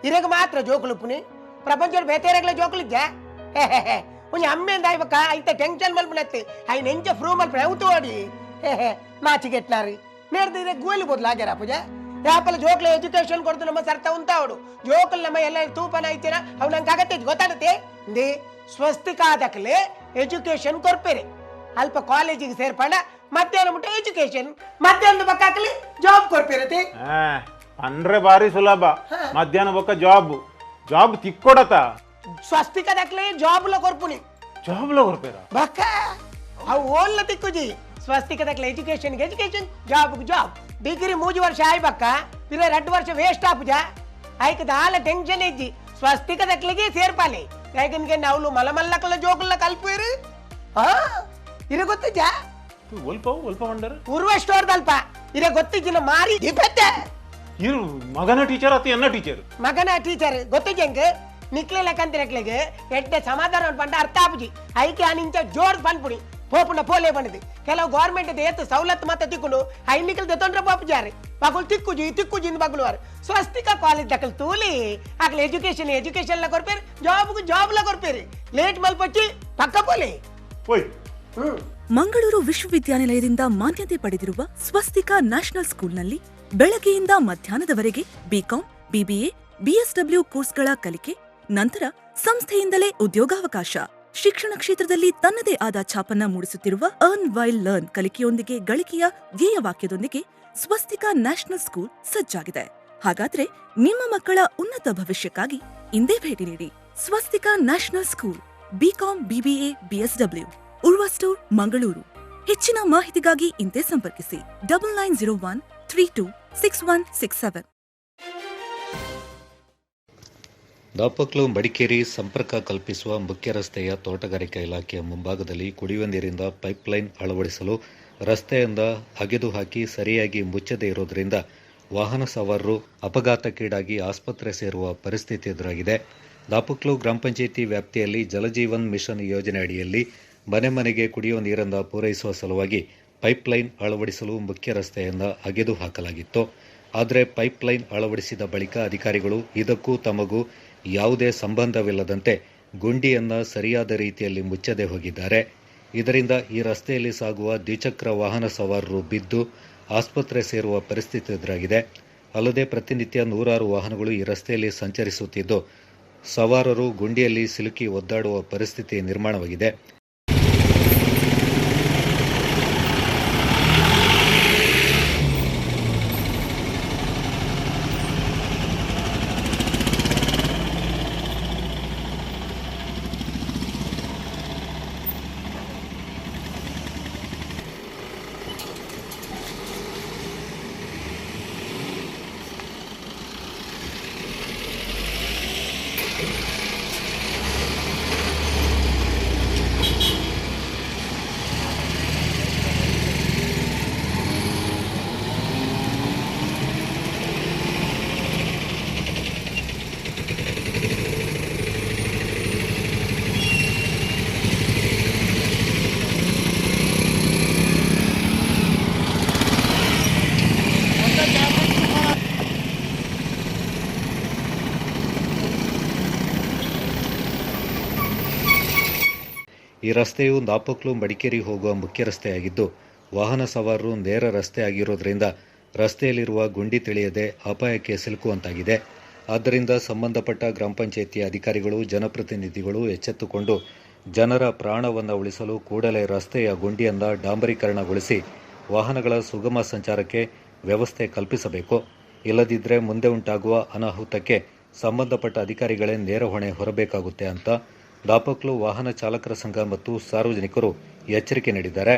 ಇರಗ ಮಾತ್ರ ಜೋಕುಲುಪುನಿ ಪ್ರಪಂಚದ ಬೇತೆರಗಲ ಜೋಕುಲಿಜ್ಜ ಒಂಜಿ ಅಮ್ಮೆಂದ ಇವಕ ಐತ ಟೆನ್ಷನ್ ಮಲ್ಪುನತ್ತೆ ಐ ನೆಂಚ ಫ್ರೂ ಮಲ್ಪುನ ಔತು ಓಡಿ ನಾಚಿಗೆಟ್ನಾರಿ ನೇರ್ದಿದ್ರೆ ಗೋಲಿ ಬದಲಾಗ್ಯಾರ ಪೂಜ ಯಾಪಲ್ಲ ಜೋಕ್ಲ ಎಜುಕೇಶನ್ ಕೊಡ್ತು ನಮ್ಮ ಸರ್ತ ಉಂತಾವಡು ಜೋಕಲ್ ನಮ್ಮ ಎಲ್ಲ ತೂಪನ ಐತಿನ ಅವ್ ನಂಗೆ ಆಗತ್ತೆ ಗೊತ್ತಾಗುತ್ತೆ ಇಂದಿ ಸ್ವಸ್ತಿಕಾದಕ್ಲೆ ಎಜುಕೇಶನ್ ಕೊರ್ಪೇರೆ ಅಲ್ಪ ಕಾಲೇಜಿಗೆ ಸೇರ್ಪಂಡ ಮಧ್ಯಾಹ್ನ ಮುಟ್ಟ ಎಜುಕೇಶನ್ ಮಧ್ಯಾಹ್ನದ ಪಕ್ಕ ಹಾಕಲಿ ಜಾಬ್ ಕೊರ್ಪೇರತೆ ಅಂದ್ರೆ ಬಾರಿ ಸುಲಭ ಮಧ್ಯಾಹ್ನ ಬೊಕ್ಕ ಜಾಬ್ ತಿಕ್ಕೊಡತ ಸ್ವಸ್ತಿಕ ದಾಖಲೆ ಜಾಬ್ಲ ಕೊರ್ಪುನಿ ಜಾಬ್ಲ ಕೊರ್ಪೇರ ಬಕ್ಕ ಅವು ಓಲ್ಲ ತಿಕ್ಕುಜಿ ಸ್ವಸ್ತಿಕ ದಾಖಲೆ ಎಜುಕೇಶನ್ ಜಾಬ್ ಡಿಗ್ರಿ 3 ವರ್ಷ ಆಯ್ ಬಕ್ಕ ಇರ 2 ವರ್ಷ ವೇಸ್ಟ್ ಆಪುಜಾ ಆಯ್ಕ ದಾಲ ಟೆನ್ಷನ್ ಇಜ್ಜಿ ಸ್ವಸ್ತಿಕ ದಾಖಲೆಗೆ ಸೇರ್ಪಾಲೆ ಯಾಕಂದ್ರೆ ನಾವು ಮಲಮಲ್ಲಕಲ ಜೋಕುಲ್ಲ ಕಲ್ಪೇರು ಇರ ಗೊತ್ತಿಜ್ಜಾ ಒಲ್ಪ ಮಂಡರ್ ಪೂರ್ವ ಸ್ಟೋರ್ ದಲ್ಪ ಇರ ಗೊತ್ತಿಜ್ಜಿನ ಮಾರಿ ದಿಪತ್ತೆ ಇರು ಮಗನ ಟೀಚರ್ ಅತಿ ಎನ್ನ ಟೀಚರ್ ಮಗನ ಟೀಚರ್ ಗೊತ್ತಿಜ್ಜಂಕ ನಿಕ್ಲೆ ಲೆಕ್ಕಂತಿರಕ್ಲೆಗೆ ಎಡ್ಡೆ ಸಮಾಧಾನ ಪಂಡ ಅರ್ಥ ಆಪುಜಿ ಐಕೆ ಅನಿಂಚ ಜೋರ್ ಪನ್ಪುಡಿ ಪೋಪುಂಡ ಪೋಲೆ ಬಂದಿದೆ ಕೆಲವು ಗೌರ್ಮೆಂಟ್ ಏತು ಸವಲತ್ತು ಮತ್ತೆ ತಿಕ್ಕೊಂಡು ಐನಿಕಲ್ ದೊಂಡ್ರ ಪಾಪುಜಾರೆ ಮಗಳು ತಿಕ್ಕುಜಿ ಬಗ್ಲುವಾರು ಸ್ವಸ್ತಿಕ ಕಾಲೇಜ್ ದಕ್ಕಲ್ ತೂಲಿ ಆಗ್ಲ ಎಜುಕೇಶನ್ ಲ ಕೊರ್ಪೇರಿ ಜಾಬ್ ಲ ಕೊರ್ಪೇರಿ ಲೇಟ್ ಮಲ್ಪಚ್ಚಿ ಪಕ್ಕ ಪೋಲೆ ಓಯ್ ಮಂಗಳೂರು ವಿಶ್ವವಿದ್ಯಾನಿಲಯದಿಂದ ಮಾನ್ಯತೆ ಪಡೆದಿರುವ ಸ್ವಸ್ತಿಕ ನ್ಯಾಷನಲ್ ಸ್ಕೂಲ್ನಲ್ಲಿ ಬೆಳಗ್ಗೆಯಿಂದ ಮಧ್ಯಾಹ್ನದವರೆಗೆ ಬಿಕಾಂ, ಬಿಬಿಎ, ಬಿಎಸ್ಡಬ್ಲ್ಯೂ ಕೋರ್ಸ್ಗಳ ಕಲಿಕೆ, ನಂತರ ಸಂಸ್ಥೆಯಿಂದಲೇ ಉದ್ಯೋಗಾವಕಾಶ. ಶಿಕ್ಷಣ ಕ್ಷೇತ್ರದಲ್ಲಿ ತನ್ನದೇ ಆದ ಛಾಪನ್ನ ಮೂಡಿಸುತ್ತಿರುವ ಅರ್ನ್ ವೈಲ್ ಲರ್ನ್ ಕಲಿಕೆಯೊಂದಿಗೆ ಗಳಿಕೆಯ ಧ್ಯೇಯವಾಕ್ಯದೊಂದಿಗೆ ಸ್ವಸ್ತಿಕ ನ್ಯಾಷನಲ್ ಸ್ಕೂಲ್ ಸಜ್ಜಾಗಿದೆ. ಹಾಗಾದ್ರೆ ನಿಮ್ಮ ಮಕ್ಕಳ ಉನ್ನತ ಭವಿಷ್ಯಕ್ಕಾಗಿ ಇಂದೇ ಭೇಟಿ ನೀಡಿ. Swastika national school, BCom, BBA, BSW, Urva store, Mangaluru. ಹೆಚ್ಚಿನ ಮಾಹಿತಿಗಾಗಿ ಇಂದೇ ಸಂಪರ್ಕಿಸಿ 9901326167. ದಾಪಕ್ಲು ಮಡಿಕೇರಿ ಸಂಪರ್ಕ ಕಲ್ಪಿಸುವ ಮುಖ್ಯ ರಸ್ತೆಯ ತೋಟಗಾರಿಕಾ ಇಲಾಖೆಯ ಮುಂಭಾಗದಲ್ಲಿ ಕುಡಿಯುವ ನೀರಿಂದ ಪೈಪ್ಲೈನ್ ಅಳವಡಿಸಲು ರಸ್ತೆಯಿಂದ ಅಗೆದು ಹಾಕಿ ಸರಿಯಾಗಿ ಮುಚ್ಚದೇ ಇರುವುದರಿಂದ ವಾಹನ ಸವಾರರು ಅಪಘಾತಕ್ಕೀಡಾಗಿ ಆಸ್ಪತ್ರೆ ಸೇರುವ ಪರಿಸ್ಥಿತಿ ಎದುರಾಗಿದೆ. ದಾಪಕ್ಲು ಗ್ರಾಮ ಪಂಚಾಯಿತಿ ವ್ಯಾಪ್ತಿಯಲ್ಲಿ ಜಲಜೀವನ್ ಮಿಷನ್ ಯೋಜನೆ ಅಡಿಯಲ್ಲಿ ಮನೆ ಮನೆಗೆ ಕುಡಿಯುವ ನೀರನ್ನು ಪೂರೈಸುವ ಸಲುವಾಗಿ ಪೈಪ್ಲೈನ್ ಅಳವಡಿಸಲು ಮುಖ್ಯ ರಸ್ತೆಯಿಂದ ಅಗೆದು ಹಾಕಲಾಗಿತ್ತು. ಆದರೆ ಪೈಪ್ಲೈನ್ ಅಳವಡಿಸಿದ ಬಳಿಕ ಅಧಿಕಾರಿಗಳು ಇದಕ್ಕೂ ತಮಗೂ ಯಾವುದೇ ಸಂಬಂಧವಿಲ್ಲದಂತೆ ಗುಂಡಿಯನ್ನು ಸರಿಯಾದ ರೀತಿಯಲ್ಲಿ ಮುಚ್ಚದೆ ಹೋಗಿದ್ದಾರೆ. ಇದರಿಂದ ಈ ರಸ್ತೆಯಲ್ಲಿ ಸಾಗುವ ದ್ವಿಚಕ್ರ ವಾಹನ ಸವಾರರು ಬಿದ್ದು ಆಸ್ಪತ್ರೆ ಸೇರುವ ಪರಿಸ್ಥಿತಿ ಎದುರಾಗಿದೆ. ಅಲ್ಲದೆ ಪ್ರತಿನಿತ್ಯ ನೂರಾರು ವಾಹನಗಳು ಈ ರಸ್ತೆಯಲ್ಲಿ ಸಂಚರಿಸುತ್ತಿದ್ದು ಸವಾರರು ಗುಂಡಿಯಲ್ಲಿ ಸಿಲುಕಿ ಒದ್ದಾಡುವ ಪರಿಸ್ಥಿತಿ ನಿರ್ಮಾಣವಾಗಿದೆ. ಈ ರಸ್ತೆಯು ದಾಪಕ್ಲು ಮಡಿಕೇರಿ ಹೋಗುವ ಮುಖ್ಯ ರಸ್ತೆಯಾಗಿದ್ದು ವಾಹನ ಸವಾರರು ನೇರ ರಸ್ತೆ ಆಗಿರೋದ್ರಿಂದ ರಸ್ತೆಯಲ್ಲಿರುವ ಗುಂಡಿ ತಿಳಿಯದೆ ಅಪಾಯಕ್ಕೆ ಸಿಲುಕುವಂತಾಗಿದೆ. ಆದ್ದರಿಂದ ಸಂಬಂಧಪಟ್ಟ ಗ್ರಾಮ ಪಂಚಾಯಿತಿ ಅಧಿಕಾರಿಗಳು, ಜನಪ್ರತಿನಿಧಿಗಳು ಎಚ್ಚೆತ್ತುಕೊಂಡು ಜನರ ಪ್ರಾಣವನ್ನು ಉಳಿಸಲು ಕೂಡಲೇ ರಸ್ತೆಯ ಗುಂಡಿಯನ್ನು ಡಾಂಬರೀಕರಣಗೊಳಿಸಿ ವಾಹನಗಳ ಸುಗಮ ಸಂಚಾರಕ್ಕೆ ವ್ಯವಸ್ಥೆ ಕಲ್ಪಿಸಬೇಕು. ಇಲ್ಲದಿದ್ದರೆ ಮುಂದೆ ಉಂಟಾಗುವ ಅನಾಹುತಕ್ಕೆ ಸಂಬಂಧಪಟ್ಟ ಅಧಿಕಾರಿಗಳೇ ನೇರ ಹೊಣೆ ಹೊರಬೇಕಾಗುತ್ತೆ ಅಂತ ದಾಪಕ್ಲು ವಾಹನ ಚಾಲಕರ ಸಂಘ ಮತ್ತು ಸಾರ್ವಜನಿಕರು ಎಚ್ಚರಿಕೆ ನೀಡಿದ್ದಾರೆ.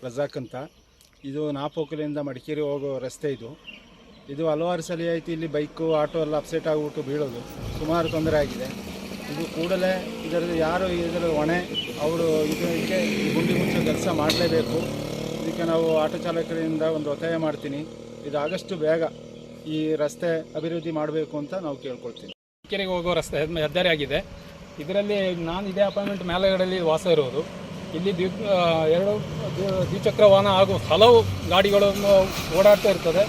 ರಜಾಕ್ ಅಂತ, ಇದು ನಾಪೋಕಲಿಂದ ಮಡಿಕೇರಿ ಹೋಗೋ ರಸ್ತೆ. ಇದು ಹಲವಾರು ಸಲ ಆಯಿತು ಇಲ್ಲಿ ಬೈಕು ಆಟೋ ಎಲ್ಲ ಅಪ್ಸೆಟ್ ಆಗಿಬಿಟ್ಟು ಬೀಳೋದು, ಸುಮಾರು ತೊಂದರೆ ಆಗಿದೆ. ಇದು ಕೂಡಲೇ ಇದರಲ್ಲಿ ಯಾರು ಇದರ ಹೊಣೆ ಅವರು ಇದಕ್ಕೆ ಗುಂಡಿ ಮುಚ್ಚೋ ಕೆಲಸ ಮಾಡಲೇಬೇಕು. ಇದಕ್ಕೆ ನಾವು ಆಟೋ ಚಾಲಕರಿಂದ ಒಂದು ಒತ್ತಾಯ ಮಾಡ್ತೀನಿ, ಇದು ಆದಷ್ಟು ಬೇಗ ಈ ರಸ್ತೆ ಅಭಿವೃದ್ಧಿ ಮಾಡಬೇಕು ಅಂತ ನಾವು ಕೇಳ್ಕೊಳ್ತೀನಿ. ಮಡಿಕೇರಿಗೆ ಹೋಗೋ ರಸ್ತೆ ಹೆದ್ದಾರಿ ಆಗಿದೆ. ಇದರಲ್ಲಿ ನಾನು ಇದೇ ಅಪಾರ್ಟ್ಮೆಂಟ್ ಮೇಲುಗಡೆಯಲ್ಲಿ ವಾಸ ಇರೋದು. ಇಲ್ಲಿ ಎರಡು ದ್ವಿಚಕ್ರ ವಾಹನ ಹಾಗೂ ಹಲವು ಗಾಡಿಗಳನ್ನು ಓಡಾಡ್ತಾ ಇರ್ತದೆ.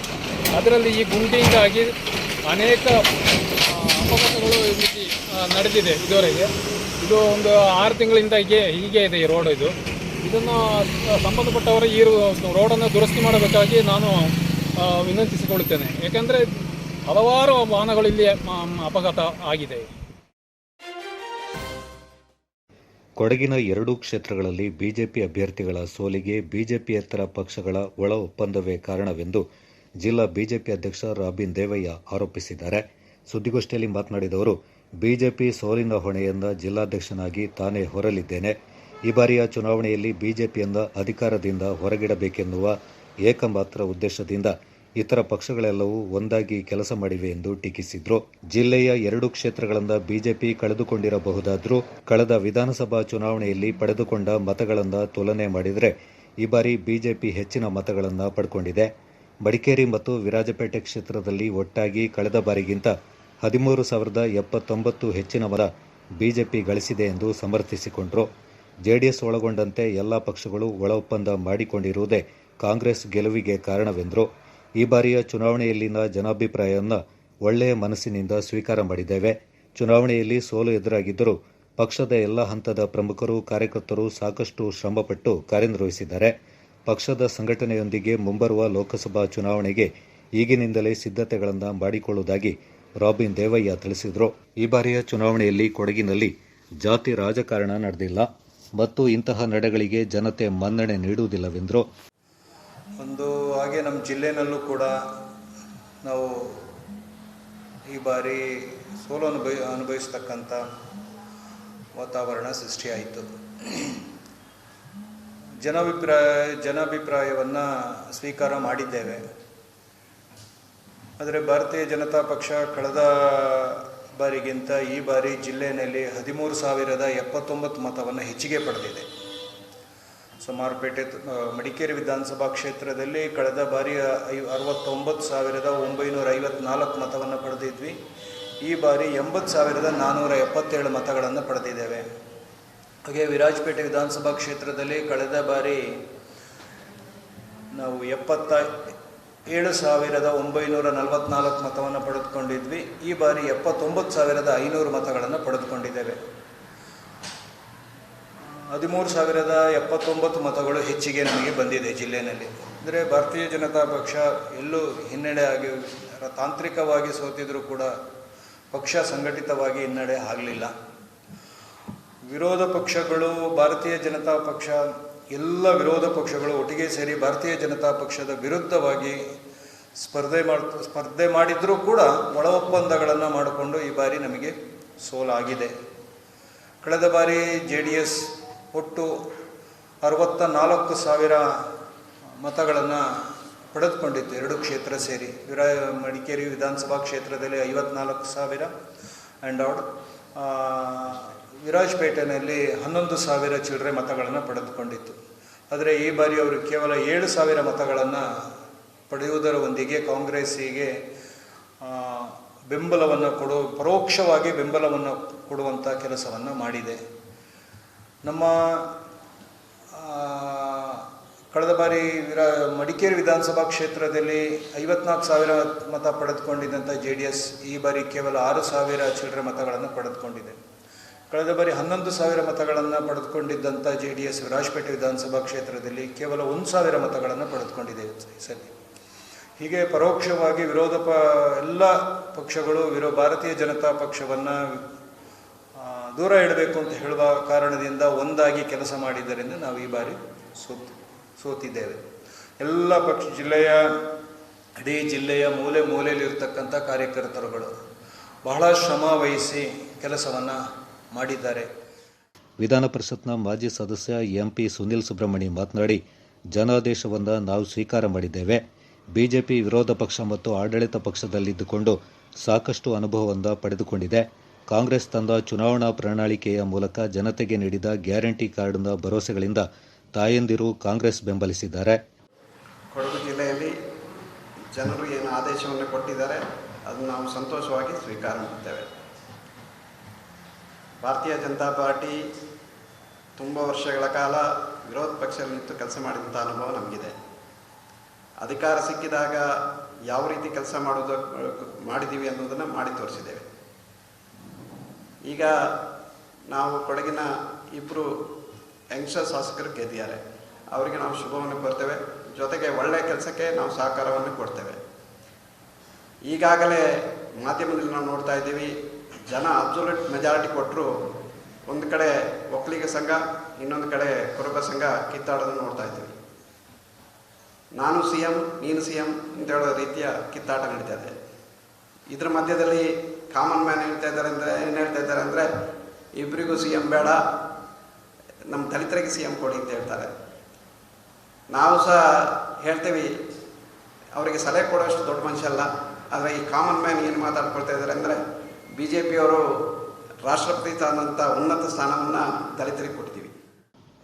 ಅದರಲ್ಲಿ ಈ ಗುಂಡಿಯಿಂದಾಗಿ ಅನೇಕ ಅಪಘಾತಗಳು ಈ ರೀತಿ ನಡೆದಿದೆ ಇದುವರೆಗೆ. ಇದು ಒಂದು 6 ತಿಂಗಳಿಂದ ಹೀಗೆ ಇದೆ ಈ ರೋಡ್. ಇದನ್ನು ಸಂಬಂಧಪಟ್ಟವರು ಈ ರೋಡನ್ನು ದುರಸ್ತಿ ಮಾಡಬೇಕಾಗಿ ನಾನು ವಿನಂತಿಸಿಕೊಳ್ಳುತ್ತೇನೆ. ಏಕೆಂದರೆ ಹಲವಾರು ವಾಹನಗಳು ಇಲ್ಲಿ ಅಪಘಾತ ಆಗಿದೆ. ಕೊಡಗಿನ 2 ಕ್ಷೇತ್ರಗಳಲ್ಲಿ ಬಿಜೆಪಿ ಅಭ್ಯರ್ಥಿಗಳ ಸೋಲಿಗೆ ಬಿಜೆಪಿಯೇತರ ಪಕ್ಷಗಳ ಒಳ ಒಪ್ಪಂದವೇ ಕಾರಣವೆಂದು ಜಿಲ್ಲಾ ಬಿಜೆಪಿ ಅಧ್ಯಕ್ಷ ರಾಬಿನ್ ದೇವಯ್ಯ ಆರೋಪಿಸಿದ್ದಾರೆ. ಸುದ್ದಿಗೋಷ್ಠಿಯಲ್ಲಿ ಮಾತನಾಡಿದ ಅವರು, ಬಿಜೆಪಿ ಸೋಲಿನ ಹೊಣೆಯಿಂದ ಜಿಲ್ಲಾಧ್ಯಕ್ಷನಾಗಿ ತಾನೇ ಹೊರಲಿದ್ದೇನೆ. ಈ ಬಾರಿಯ ಚುನಾವಣೆಯಲ್ಲಿ ಬಿಜೆಪಿಯಿಂದ ಅಧಿಕಾರದಿಂದ ಹೊರಗಿಡಬೇಕೆನ್ನುವ ಏಕಮಾತ್ರ ಉದ್ದೇಶದಿಂದ ಇತರ ಪಕ್ಷಗಳೆಲ್ಲವೂ ಒಂದಾಗಿ ಕೆಲಸ ಮಾಡಿವೆ ಎಂದು ಟೀಕಿಸಿದರು. ಜಿಲ್ಲೆಯ 2 ಕ್ಷೇತ್ರಗಳಿಂದ ಬಿಜೆಪಿ ಕಳೆದುಕೊಂಡಿರಬಹುದಾದರೂ ಕಳೆದ ವಿಧಾನಸಭಾ ಚುನಾವಣೆಯಲ್ಲಿ ಪಡೆದುಕೊಂಡ ಮತಗಳನ್ನು ತುಲನೆ ಮಾಡಿದರೆ ಈ ಬಾರಿ ಬಿಜೆಪಿ ಹೆಚ್ಚಿನ ಮತಗಳನ್ನು ಪಡ್ಕೊಂಡಿದೆ. ಮಡಿಕೇರಿ ಮತ್ತು ವಿರಾಜಪೇಟೆ ಕ್ಷೇತ್ರದಲ್ಲಿ ಒಟ್ಟಾಗಿ ಕಳೆದ ಬಾರಿಗಿಂತ 13,079 ಹೆಚ್ಚಿನ ಮತ ಬಿಜೆಪಿ ಗಳಿಸಿದೆ ಎಂದು ಸಮರ್ಥಿಸಿಕೊಂಡರು. ಜೆಡಿಎಸ್ ಒಳಗೊಂಡಂತೆ ಎಲ್ಲ ಪಕ್ಷಗಳು ಒಳ ಒಪ್ಪಂದ ಮಾಡಿಕೊಂಡಿರುವುದೇ ಕಾಂಗ್ರೆಸ್ ಗೆಲುವಿಗೆ ಕಾರಣವೆಂದರು. ಈ ಬಾರಿಯ ಚುನಾವಣೆಯಲ್ಲಿನ ಜನಾಭಿಪ್ರಾಯವನ್ನು ಒಳ್ಳೆಯ ಮನಸ್ಸಿನಿಂದ ಸ್ವೀಕಾರ ಮಾಡಿದ್ದೇವೆ. ಚುನಾವಣೆಯಲ್ಲಿ ಸೋಲು ಎದುರಾಗಿದ್ದರೂ ಪಕ್ಷದ ಎಲ್ಲ ಹಂತದ ಪ್ರಮುಖರು, ಕಾರ್ಯಕರ್ತರು ಸಾಕಷ್ಟು ಶ್ರಮಪಟ್ಟು ಕಾರ್ಯನಿರ್ವಹಿಸಿದ್ದಾರೆ. ಪಕ್ಷದ ಸಂಘಟನೆಯೊಂದಿಗೆ ಮುಂಬರುವ ಲೋಕಸಭಾ ಚುನಾವಣೆಗೆ ಈಗಿನಿಂದಲೇ ಸಿದ್ಧತೆಗಳನ್ನು ಮಾಡಿಕೊಳ್ಳುವುದಾಗಿ ರಾಬಿನ್ ದೇವಯ್ಯ ತಿಳಿಸಿದರು. ಈ ಬಾರಿಯ ಚುನಾವಣೆಯಲ್ಲಿ ಕೊಡಗಿನಲ್ಲಿ ಜಾತಿ ರಾಜಕಾರಣ ನಡೆದಿಲ್ಲ ಮತ್ತು ಇಂತಹ ನಡೆಗಳಿಗೆ ಜನತೆ ಮನ್ನಣೆ ನೀಡುವುದಿಲ್ಲವೆಂದರು. ಹಾಗೆ ನಮ್ಮ ಜಿಲ್ಲೆನಲ್ಲೂ ಕೂಡ ನಾವು ಈ ಬಾರಿ ಸೋಲು ಅನುಭವಿಸ್ತಕ್ಕಂಥ ವಾತಾವರಣ ಸೃಷ್ಟಿಯಾಯಿತು. ಜನಾಭಿಪ್ರಾಯವನ್ನು ಸ್ವೀಕಾರ ಮಾಡಿದ್ದೇವೆ. ಆದರೆ ಭಾರತೀಯ ಜನತಾ ಪಕ್ಷ ಕಳೆದ ಬಾರಿಗಿಂತ ಈ ಬಾರಿ ಜಿಲ್ಲೆಯಲ್ಲಿ 13,079 ಮತವನ್ನು ಹೆಚ್ಚಿಗೆ ಪಡೆದಿದೆ. ಮಡಿಕೇರಿ ವಿಧಾನಸಭಾ ಕ್ಷೇತ್ರದಲ್ಲಿ ಕಳೆದ ಬಾರಿ 69,954 ಮತವನ್ನು ಪಡೆದಿದ್ವಿ. ಈ ಬಾರಿ 80,477 ಮತಗಳನ್ನು ಪಡೆದಿದ್ದೇವೆ. ಹಾಗೆ ವಿರಾಜಪೇಟೆ ವಿಧಾನಸಭಾ ಕ್ಷೇತ್ರದಲ್ಲಿ ಕಳೆದ ಬಾರಿ ನಾವು 77,944 ಮತವನ್ನು ಪಡೆದುಕೊಂಡಿದ್ವಿ. ಈ ಬಾರಿ 79,500 ಮತಗಳನ್ನು ಪಡೆದುಕೊಂಡಿದ್ದೇವೆ. 13,079 ಮತಗಳು ಹೆಚ್ಚಿಗೆ ನಮಗೆ ಬಂದಿದೆ ಜಿಲ್ಲೆಯಲ್ಲಿ. ಅಂದರೆ ಭಾರತೀಯ ಜನತಾ ಪಕ್ಷ ಎಲ್ಲೂ ಹಿನ್ನಡೆ ಆಗಿ ತಾಂತ್ರಿಕವಾಗಿ ಸೋತಿದ್ರೂ ಕೂಡ ಪಕ್ಷ ಸಂಘಟಿತವಾಗಿ ಹಿನ್ನಡೆ ಆಗಲಿಲ್ಲ. ವಿರೋಧ ಪಕ್ಷಗಳು ಭಾರತೀಯ ಜನತಾ ಪಕ್ಷ ಎಲ್ಲ ವಿರೋಧ ಪಕ್ಷಗಳು ಒಟ್ಟಿಗೆ ಸೇರಿ ಭಾರತೀಯ ಜನತಾ ಪಕ್ಷದ ವಿರುದ್ಧವಾಗಿ ಸ್ಪರ್ಧೆ ಮಾಡಿದರೂ ಕೂಡ ಒಳ ಒಪ್ಪಂದಗಳನ್ನು ಮಾಡಿಕೊಂಡು ಈ ಬಾರಿ ನಮಗೆ ಸೋಲಾಗಿದೆ. ಕಳೆದ ಬಾರಿ JDS ಒಟ್ಟು 64,000 ಮತಗಳನ್ನು ಪಡೆದುಕೊಂಡಿತ್ತು 2 ಕ್ಷೇತ್ರ ಸೇರಿ. ಮಡಿಕೇರಿ ವಿಧಾನಸಭಾ ಕ್ಷೇತ್ರದಲ್ಲಿ 54,000 ಆ್ಯಂಡ್ ವಿರಾಜಪೇಟೆಯಲ್ಲಿ 11,000 ಚಿಲ್ಲರೆ ಮತಗಳನ್ನು ಪಡೆದುಕೊಂಡಿತ್ತು. ಆದರೆ ಈ ಬಾರಿ ಅವರು ಕೇವಲ 7,000 ಮತಗಳನ್ನು ಪಡೆಯುವುದರೊಂದಿಗೆ ಕಾಂಗ್ರೆಸ್ಸಿಗೆ ಪರೋಕ್ಷವಾಗಿ ಬೆಂಬಲವನ್ನು ಕೊಡುವಂಥ ಕೆಲಸವನ್ನು ಮಾಡಿದೆ. ನಮ್ಮ ಕಳೆದ ಬಾರಿ ಮಡಿಕೇರಿ ವಿಧಾನಸಭಾ ಕ್ಷೇತ್ರದಲ್ಲಿ 54,000 ಮತ ಪಡೆದುಕೊಂಡಿದ್ದಂಥ JDS ಈ ಬಾರಿ ಕೇವಲ 6,000 ಚಿಲ್ಲರೆ ಮತಗಳನ್ನು ಪಡೆದುಕೊಂಡಿದೆ. ಕಳೆದ ಬಾರಿ 11,000 ಮತಗಳನ್ನು ಪಡೆದುಕೊಂಡಿದ್ದಂಥ JDS ವಿರಾಜಪೇಟೆ ವಿಧಾನಸಭಾ ಕ್ಷೇತ್ರದಲ್ಲಿ ಕೇವಲ 1,000 ಮತಗಳನ್ನು ಪಡೆದುಕೊಂಡಿದೆ ಈ ಸಲ. ಹೀಗೆ ಪರೋಕ್ಷವಾಗಿ ಎಲ್ಲ ಪಕ್ಷಗಳು ಭಾರತೀಯ ಜನತಾ ಪಕ್ಷವನ್ನು ದೂರ ಇಡಬೇಕು ಅಂತ ಹೇಳುವ ಕಾರಣದಿಂದ ಒಂದಾಗಿ ಕೆಲಸ ಮಾಡಿದ್ದರಿಂದ ನಾವು ಈ ಬಾರಿ ಸೋತಿದ್ದೇವೆ. ಎಲ್ಲ ಇಡೀ ಜಿಲ್ಲೆಯ ಮೂಲೆ ಮೂಲೆಯಲ್ಲಿರ್ತಕ್ಕಂಥ ಕಾರ್ಯಕರ್ತರುಗಳು ಬಹಳ ಶ್ರಮ ವಹಿಸಿ ಕೆಲಸವನ್ನು ಮಾಡಿದ್ದಾರೆ. ವಿಧಾನ ಪರಿಷತ್ನ ಮಾಜಿ ಸದಸ್ಯ MP ಸುನಿಲ್ ಸುಬ್ರಹ್ಮಣಿ ಮಾತನಾಡಿ, ಜನಾದೇಶವನ್ನು ನಾವು ಸ್ವೀಕಾರ ಮಾಡಿದ್ದೇವೆ. ಬಿಜೆಪಿ ವಿರೋಧ ಪಕ್ಷ ಮತ್ತು ಆಡಳಿತ ಪಕ್ಷದಲ್ಲಿದ್ದುಕೊಂಡು ಸಾಕಷ್ಟು ಅನುಭವವನ್ನು ಪಡೆದುಕೊಂಡಿದೆ. ಕಾಂಗ್ರೆಸ್ ತಂದ ಚುನಾವಣಾ ಪ್ರಣಾಳಿಕೆಯ ಮೂಲಕ ಜನತೆಗೆ ನೀಡಿದ ಗ್ಯಾರಂಟಿ ಕಾರ್ಡ್ನ ಭರವಸೆಗಳಿಂದ ತಾಯಂದಿರು ಕಾಂಗ್ರೆಸ್ ಬೆಂಬಲಿಸಿದ್ದಾರೆ. ಕೊಡಗು ಜಿಲ್ಲೆಯಲ್ಲಿ ಜನರು ಏನು ಆದೇಶವನ್ನು ಕೊಟ್ಟಿದ್ದಾರೆ ಅದನ್ನು ನಾವು ಸಂತೋಷವಾಗಿ ಸ್ವೀಕಾರ ಮಾಡ್ತೇವೆ. ಭಾರತೀಯ ಜನತಾ ಪಾರ್ಟಿ ತುಂಬ ವರ್ಷಗಳ ಕಾಲ ವಿರೋಧ ಪಕ್ಷದಲ್ಲಿ ನಿಂತು ಕೆಲಸ ಮಾಡಿದಂಥ ಅನುಭವ ನಮಗಿದೆ. ಅಧಿಕಾರ ಸಿಕ್ಕಿದಾಗ ಯಾವ ರೀತಿ ಕೆಲಸ ಮಾಡಿದ್ದೀವಿ ಅನ್ನೋದನ್ನು ಮಾಡಿ ತೋರಿಸಿದ್ದೇವೆ. ಈಗ ನಾವು ಕೊಡಗಿನ ಇಬ್ಬರು ಯಂಗ್ಸ್ಟರ್ ಶಾಸಕರು ಗೆದ್ದಿದ್ದಾರೆ. ಅವರಿಗೆ ನಾವು ಶುಭವನ್ನು ಕೋರ್ತೇವೆ. ಜೊತೆಗೆ ಒಳ್ಳೆಯ ಕೆಲಸಕ್ಕೆ ನಾವು ಸಹಕಾರವನ್ನು ಕೊಡ್ತೇವೆ. ಈಗಾಗಲೇ ಮಾಧ್ಯಮದಲ್ಲಿ ನಾವು ನೋಡ್ತಾ ಇದ್ದೀವಿ, ಜನ ಅಬ್ಸಲ್ಯೂಟ್ ಮೆಜಾರಿಟಿ ಕೊಟ್ಟರು ಒಂದು ಕಡೆ ಒಕ್ಕಲಿಗ ಸಂಘ, ಇನ್ನೊಂದು ಕಡೆ ಕುರುಬ ಸಂಘ ಕಿತ್ತಾಡೋದನ್ನು ನೋಡ್ತಾ ಇದ್ದೀವಿ. ನಾನು CM ನೀನು CM ಅಂತ ಹೇಳೋ ರೀತಿಯ ಕಿತ್ತಾಟ ನಡೀತಾ ಇದೆ. ಇದ್ರ ಮಧ್ಯದಲ್ಲಿ ಕಾಮನ್ ಮ್ಯಾನ್ ಏನು ಹೇಳ್ತಾ ಇದ್ದಾರೆ ಅಂದರೆ ಇಬ್ಬರಿಗೂ CM ಬೇಡ, ನಮ್ಮ ದಲಿತರಿಗೆ CM ಕೊಡಿ ಅಂತ ಹೇಳ್ತಾರೆ. ನಾವು ಸಹ ಹೇಳ್ತೀವಿ, ಅವರಿಗೆ ಸಲಹೆ ಕೊಡೋಷ್ಟು ದೊಡ್ಡ ಮನುಷ್ಯ ಅಲ್ಲ. ಆದರೆ ಈ ಕಾಮನ್ ಮ್ಯಾನ್ ಏನು ಮಾತಾಡ್ಕೊಳ್ತಾ ಇದ್ದಾರೆ ಅಂದರೆ BJPಯವರು ರಾಷ್ಟ್ರಪತಿ ಸ್ಥಾನದಂಥ ಉನ್ನತ ಸ್ಥಾನವನ್ನು ದಲಿತರಿಗೆ ಕೊಡ್ತೀವಿ.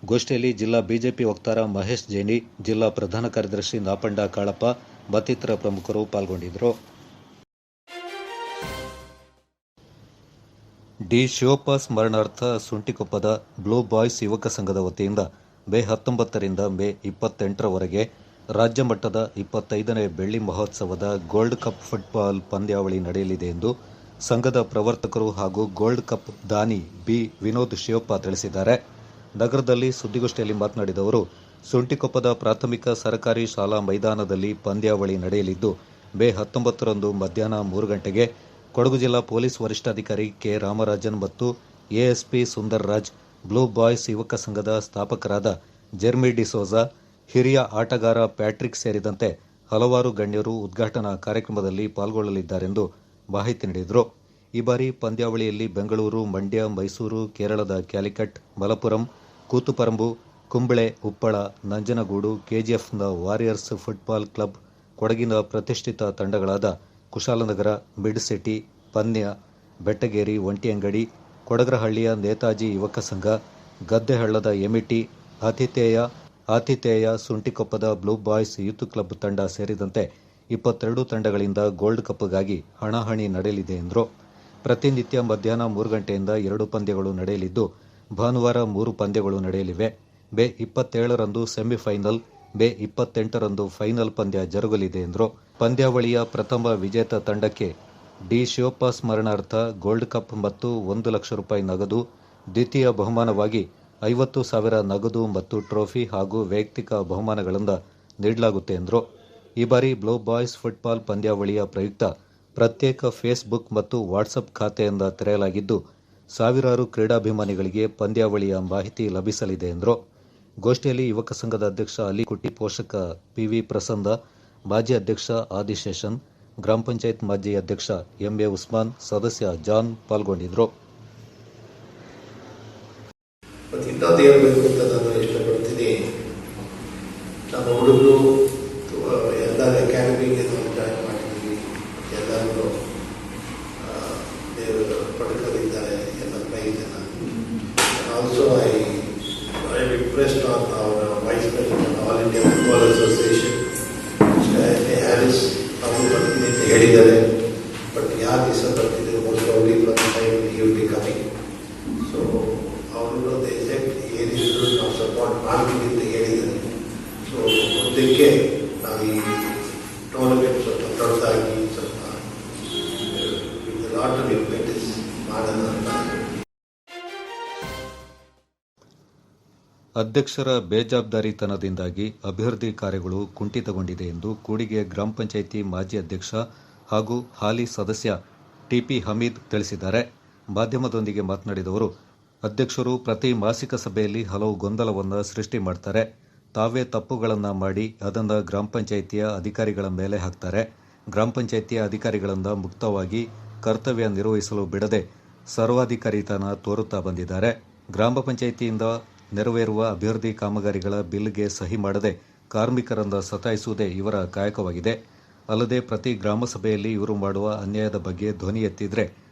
ಗೋಷ್ಠಿಯಲ್ಲಿ ಜಿಲ್ಲಾ ಬಿಜೆಪಿ ವಕ್ತಾರ ಮಹೇಶ್ ಜೈನಿ, ಜಿಲ್ಲಾ ಪ್ರಧಾನ ಕಾರ್ಯದರ್ಶಿ ನಾಪಂಡ ಕಾಳಪ್ಪ ಮತ್ತಿತರ ಪ್ರಮುಖರು ಪಾಲ್ಗೊಂಡಿದ್ದರು. ಡಿ ಶಿವಪ್ಪ ಸ್ಮರಣಾರ್ಥ ಸುಂಟಿಕೊಪ್ಪದ ಬ್ಲೂ ಬಾಯ್ಸ್ ಯುವಕ ಸಂಘದ ವತಿಯಿಂದ ಮೇ 19ರಿಂದ ಮೇ 28ರವರೆಗೆ ರಾಜ್ಯ ಮಟ್ಟದ 25ನೇ ಬೆಳ್ಳಿ ಮಹೋತ್ಸವದ ಗೋಲ್ಡ್ ಕಪ್ ಫುಟ್ಬಾಲ್ ಪಂದ್ಯಾವಳಿ ನಡೆಯಲಿದೆ ಎಂದು ಸಂಘದ ಪ್ರವರ್ತಕರು ಹಾಗೂ ಗೋಲ್ಡ್ ಕಪ್ ದಾನಿ ಬಿ ವಿನೋದ್ ಶಿವಪ್ಪ ತಿಳಿಸಿದ್ದಾರೆ. ನಗರದಲ್ಲಿ ಸುದ್ದಿಗೋಷ್ಠಿಯಲ್ಲಿ ಮಾತನಾಡಿದ ಅವರು, ಸುಂಟಿಕೊಪ್ಪದ ಪ್ರಾಥಮಿಕ ಸರ್ಕಾರಿ ಶಾಲಾ ಮೈದಾನದಲ್ಲಿ ಪಂದ್ಯಾವಳಿ ನಡೆಯಲಿದ್ದು ಮೇ 19ರಂದು ಮಧ್ಯಾಹ್ನ 3 ಗಂಟೆಗೆ ಕೊಡಗು ಜಿಲ್ಲಾ ಪೊಲೀಸ್ ವರಿಷ್ಠಾಧಿಕಾರಿ ಕೆ ರಾಮರಾಜನ್ ಮತ್ತು ASP Sundar Raj, blue boys ಯುವಕ ಸಂಘದ ಸ್ಥಾಪಕರಾದ ಜೆರ್ಮಿ ಡಿಸೋಜಾ, ಹಿರಿಯ ಆಟಗಾರ ಪ್ಯಾಟ್ರಿಕ್ ಸೇರಿದಂತೆ ಹಲವಾರು ಗಣ್ಯರು ಉದ್ಘಾಟನಾ ಕಾರ್ಯಕ್ರಮದಲ್ಲಿ ಪಾಲ್ಗೊಳ್ಳಲಿದ್ದಾರೆಂದು ಮಾಹಿತಿ ನೀಡಿದರು. ಈ ಬಾರಿ ಪಂದ್ಯಾವಳಿಯಲ್ಲಿ ಬೆಂಗಳೂರು, ಮಂಡ್ಯ, ಮೈಸೂರು, ಕೇರಳದ ಕ್ಯಾಲಿಕಟ್, ಮಲಪುರಂ, ಕೂತುಪರಂಬು, ಕುಂಬಳೆ, ಉಪ್ಪಳ, ನಂಜನಗೂಡು, KGFನ ವಾರಿಯರ್ಸ್ ಫುಟ್ಬಾಲ್ ಕ್ಲಬ್, ಕೊಡಗಿನ ಪ್ರತಿಷ್ಠಿತ ತಂಡಗಳಾದ ಕುಶಾಲನಗರ, ಮಿಡ್ ಸಿಟಿ, ಪನ್ಯ, ಬೆಟ್ಟಗೇರಿ, ಒಂಟಿಯಂಗಡಿ, ಕೊಡಗರಹಳ್ಳಿಯ ನೇತಾಜಿ ಯುವಕ ಸಂಘ, ಗದ್ದೆಹಳ್ಳದ ಎಮಿಟಿ, ಆತಿಥೇಯ ಸುಂಟಿಕೊಪ್ಪದ ಬ್ಲೂ ಬಾಯ್ಸ್ ಯೂತ್ ಕ್ಲಬ್ ತಂಡ ಸೇರಿದಂತೆ 22 ತಂಡಗಳಿಂದ ಗೋಲ್ಡ್ ಕಪ್ಗಾಗಿ ಹಣಾಹಣಿ ನಡೆಯಲಿದೆ ಎಂದರು. ಪ್ರತಿನಿತ್ಯ ಮಧ್ಯಾಹ್ನ 3 ಗಂಟೆಯಿಂದ 2 ಪಂದ್ಯಗಳು ನಡೆಯಲಿದ್ದು ಭಾನುವಾರ 3 ಪಂದ್ಯಗಳು ನಡೆಯಲಿವೆ. ಮೇ 27ರಂದು ಸೆಮಿಫೈನಲ್, ಮೇ 28ರಂದು ಫೈನಲ್ ಪಂದ್ಯ ಜರುಗಲಿದೆ ಎಂದರು. ಪಂದ್ಯಾವಳಿಯ ಪ್ರಥಮ ವಿಜೇತ ತಂಡಕ್ಕೆ ಡಿ ಶಿವಪ್ಪ ಸ್ಮರಣಾರ್ಥ ಗೋಲ್ಡ್ ಕಪ್ ಮತ್ತು 1 ಲಕ್ಷ ರೂಪಾಯಿ ನಗದು, ದ್ವಿತೀಯ ಬಹುಮಾನವಾಗಿ 50,000 ನಗದು ಮತ್ತು ಟ್ರೋಫಿ ಹಾಗೂ ವೈಯಕ್ತಿಕ ಬಹುಮಾನಗಳನ್ನು ನೀಡಲಾಗುತ್ತೆ ಎಂದರು. ಈ ಬಾರಿ ಬ್ಲೂ ಬಾಯ್ಸ್ ಫುಟ್ಬಾಲ್ ಪಂದ್ಯಾವಳಿಯ ಪ್ರಯುಕ್ತ ಪ್ರತ್ಯೇಕ ಫೇಸ್ಬುಕ್ ಮತ್ತು ವಾಟ್ಸಪ್ ಖಾತೆಯಿಂದ ತೆರೆಯಲಾಗಿದ್ದು ಸಾವಿರಾರು ಕ್ರೀಡಾಭಿಮಾನಿಗಳಿಗೆ ಪಂದ್ಯಾವಳಿಯ ಮಾಹಿತಿ ಲಭಿಸಲಿದೆ ಎಂದರು. ಗೋಷ್ಠಿಯಲ್ಲಿ ಯುವಕ ಸಂಘದ ಅಧ್ಯಕ್ಷ ಅಲಿಕುಟ್ಟಿ, ಪೋಷಕ PV ಪ್ರಸನ್ನ, ಮಾಜಿ ಅಧ್ಯಕ್ಷ ಆದಿಶೇಷನ್, ಗ್ರಾಮ ಪಂಚಾಯತ್ ಮಾಜಿ ಅಧ್ಯಕ್ಷ MA ಉಸ್ಮಾನ್, ಸದಸ್ಯ ಜಾನ್ ಪಾಲ್ಗೊಂಡಿದ್ದರು. ಇನ್ನೊಂದು ಹೇಳಬೇಕು ಅಂತ ನಾನು ಇಷ್ಟಪಡ್ತೀನಿ. ನಮ್ಮ ಹುಡುಗರು ಎಲ್ಲ ಅಕಾಡೆಮಿಗೆ ನಾವು ಜಾಯ್ನ್ ಮಾಡಿದ್ದೀವಿ. ಎಲ್ಲರೂ ದೇವರು ಪಡ್ಕೊಂಡಿದ್ದಾರೆ, ಎಲ್ಲ ಪ್ರೈಸನ್ನು. Also I impressed on our vice president of All India Football Association, Harris. ಅವರು ಬರ್ತೀನಿ ಅಂತ ಹೇಳಿದ್ದಾರೆ, ಬಟ್ ಯಾವ ದಿವಸ ಬರ್ತಿದ್ರು most probably from time he will be coming. So ಅವರು ಏನಿದ್ರು ನಾವು ಸಪೋರ್ಟ್ ಮಾಡ್ತೀವಿ ಅಂತ ಹೇಳಿದ್ದಾರೆ. ಸೊ ಮುಂದಕ್ಕೆ ನಾವು ಈ ಟೂರ್ನಮೆಂಟ್ ಸ್ವಲ್ಪ ದೊಡ್ಡದಾಗಿ ಸ್ವಲ್ಪ ಲಾಟ್ ಆಫ್ ಇಂಪೆಕ್ಟಿಸ್ ಮಾಡೋಣ ಅಂತ. ಅಧ್ಯಕ್ಷರ ಬೇಜವಾಬ್ದಾರಿತನದಿಂದಾಗಿ ಅಭಿವೃದ್ಧಿ ಕಾರ್ಯಗಳು ಕುಂಠಿತಗೊಂಡಿದೆ ಎಂದು ಕೂಡಿಗೆ ಗ್ರಾಮ ಪಂಚಾಯಿತಿ ಮಾಜಿ ಅಧ್ಯಕ್ಷ ಹಾಗೂ ಹಾಲಿ ಸದಸ್ಯ TP ಹಮೀದ್ ತಿಳಿಸಿದ್ದಾರೆ. ಮಾಧ್ಯಮದೊಂದಿಗೆ ಮಾತನಾಡಿದವರು, ಅಧ್ಯಕ್ಷರು ಪ್ರತಿ ಮಾಸಿಕ ಸಭೆಯಲ್ಲಿ ಹಲವು ಗೊಂದಲವನ್ನು ಸೃಷ್ಟಿ ಮಾಡ್ತಾರೆ. ತಾವೇ ತಪ್ಪುಗಳನ್ನು ಮಾಡಿ ಅದನ್ನು ಗ್ರಾಮ ಪಂಚಾಯಿತಿಯ ಅಧಿಕಾರಿಗಳ ಮೇಲೆ ಹಾಕ್ತಾರೆ. ಗ್ರಾಮ ಪಂಚಾಯಿತಿಯ ಅಧಿಕಾರಿಗಳಿಂದ ಮುಕ್ತವಾಗಿ ಕರ್ತವ್ಯ ನಿರ್ವಹಿಸಲು ಬಿಡದೆ ಸರ್ವಾಧಿಕಾರಿತನ ತೋರುತ್ತಾ ಬಂದಿದ್ದಾರೆ. ಗ್ರಾಮ ಪಂಚಾಯಿತಿಯಿಂದ ನೆರವೇರುವ ಅಭಿವೃದ್ಧಿ ಕಾಮಗಾರಿಗಳ ಬಿಲ್ಗೆ ಸಹಿ ಮಾಡದೆ ಕಾರ್ಮಿಕರನ್ನು ಸತಾಯಿಸುವುದೇ ಇವರ ಕಾಯಕವಾಗಿದೆ. ಅಲ್ಲದೆ ಪ್ರತಿ ಗ್ರಾಮ ಸಭೆಯಲ್ಲಿ ಇವರು ಮಾಡುವ ಅನ್ಯಾಯದ ಬಗ್ಗೆ ಧ್ವನಿ ಎತ್ತಿದ್ರೆ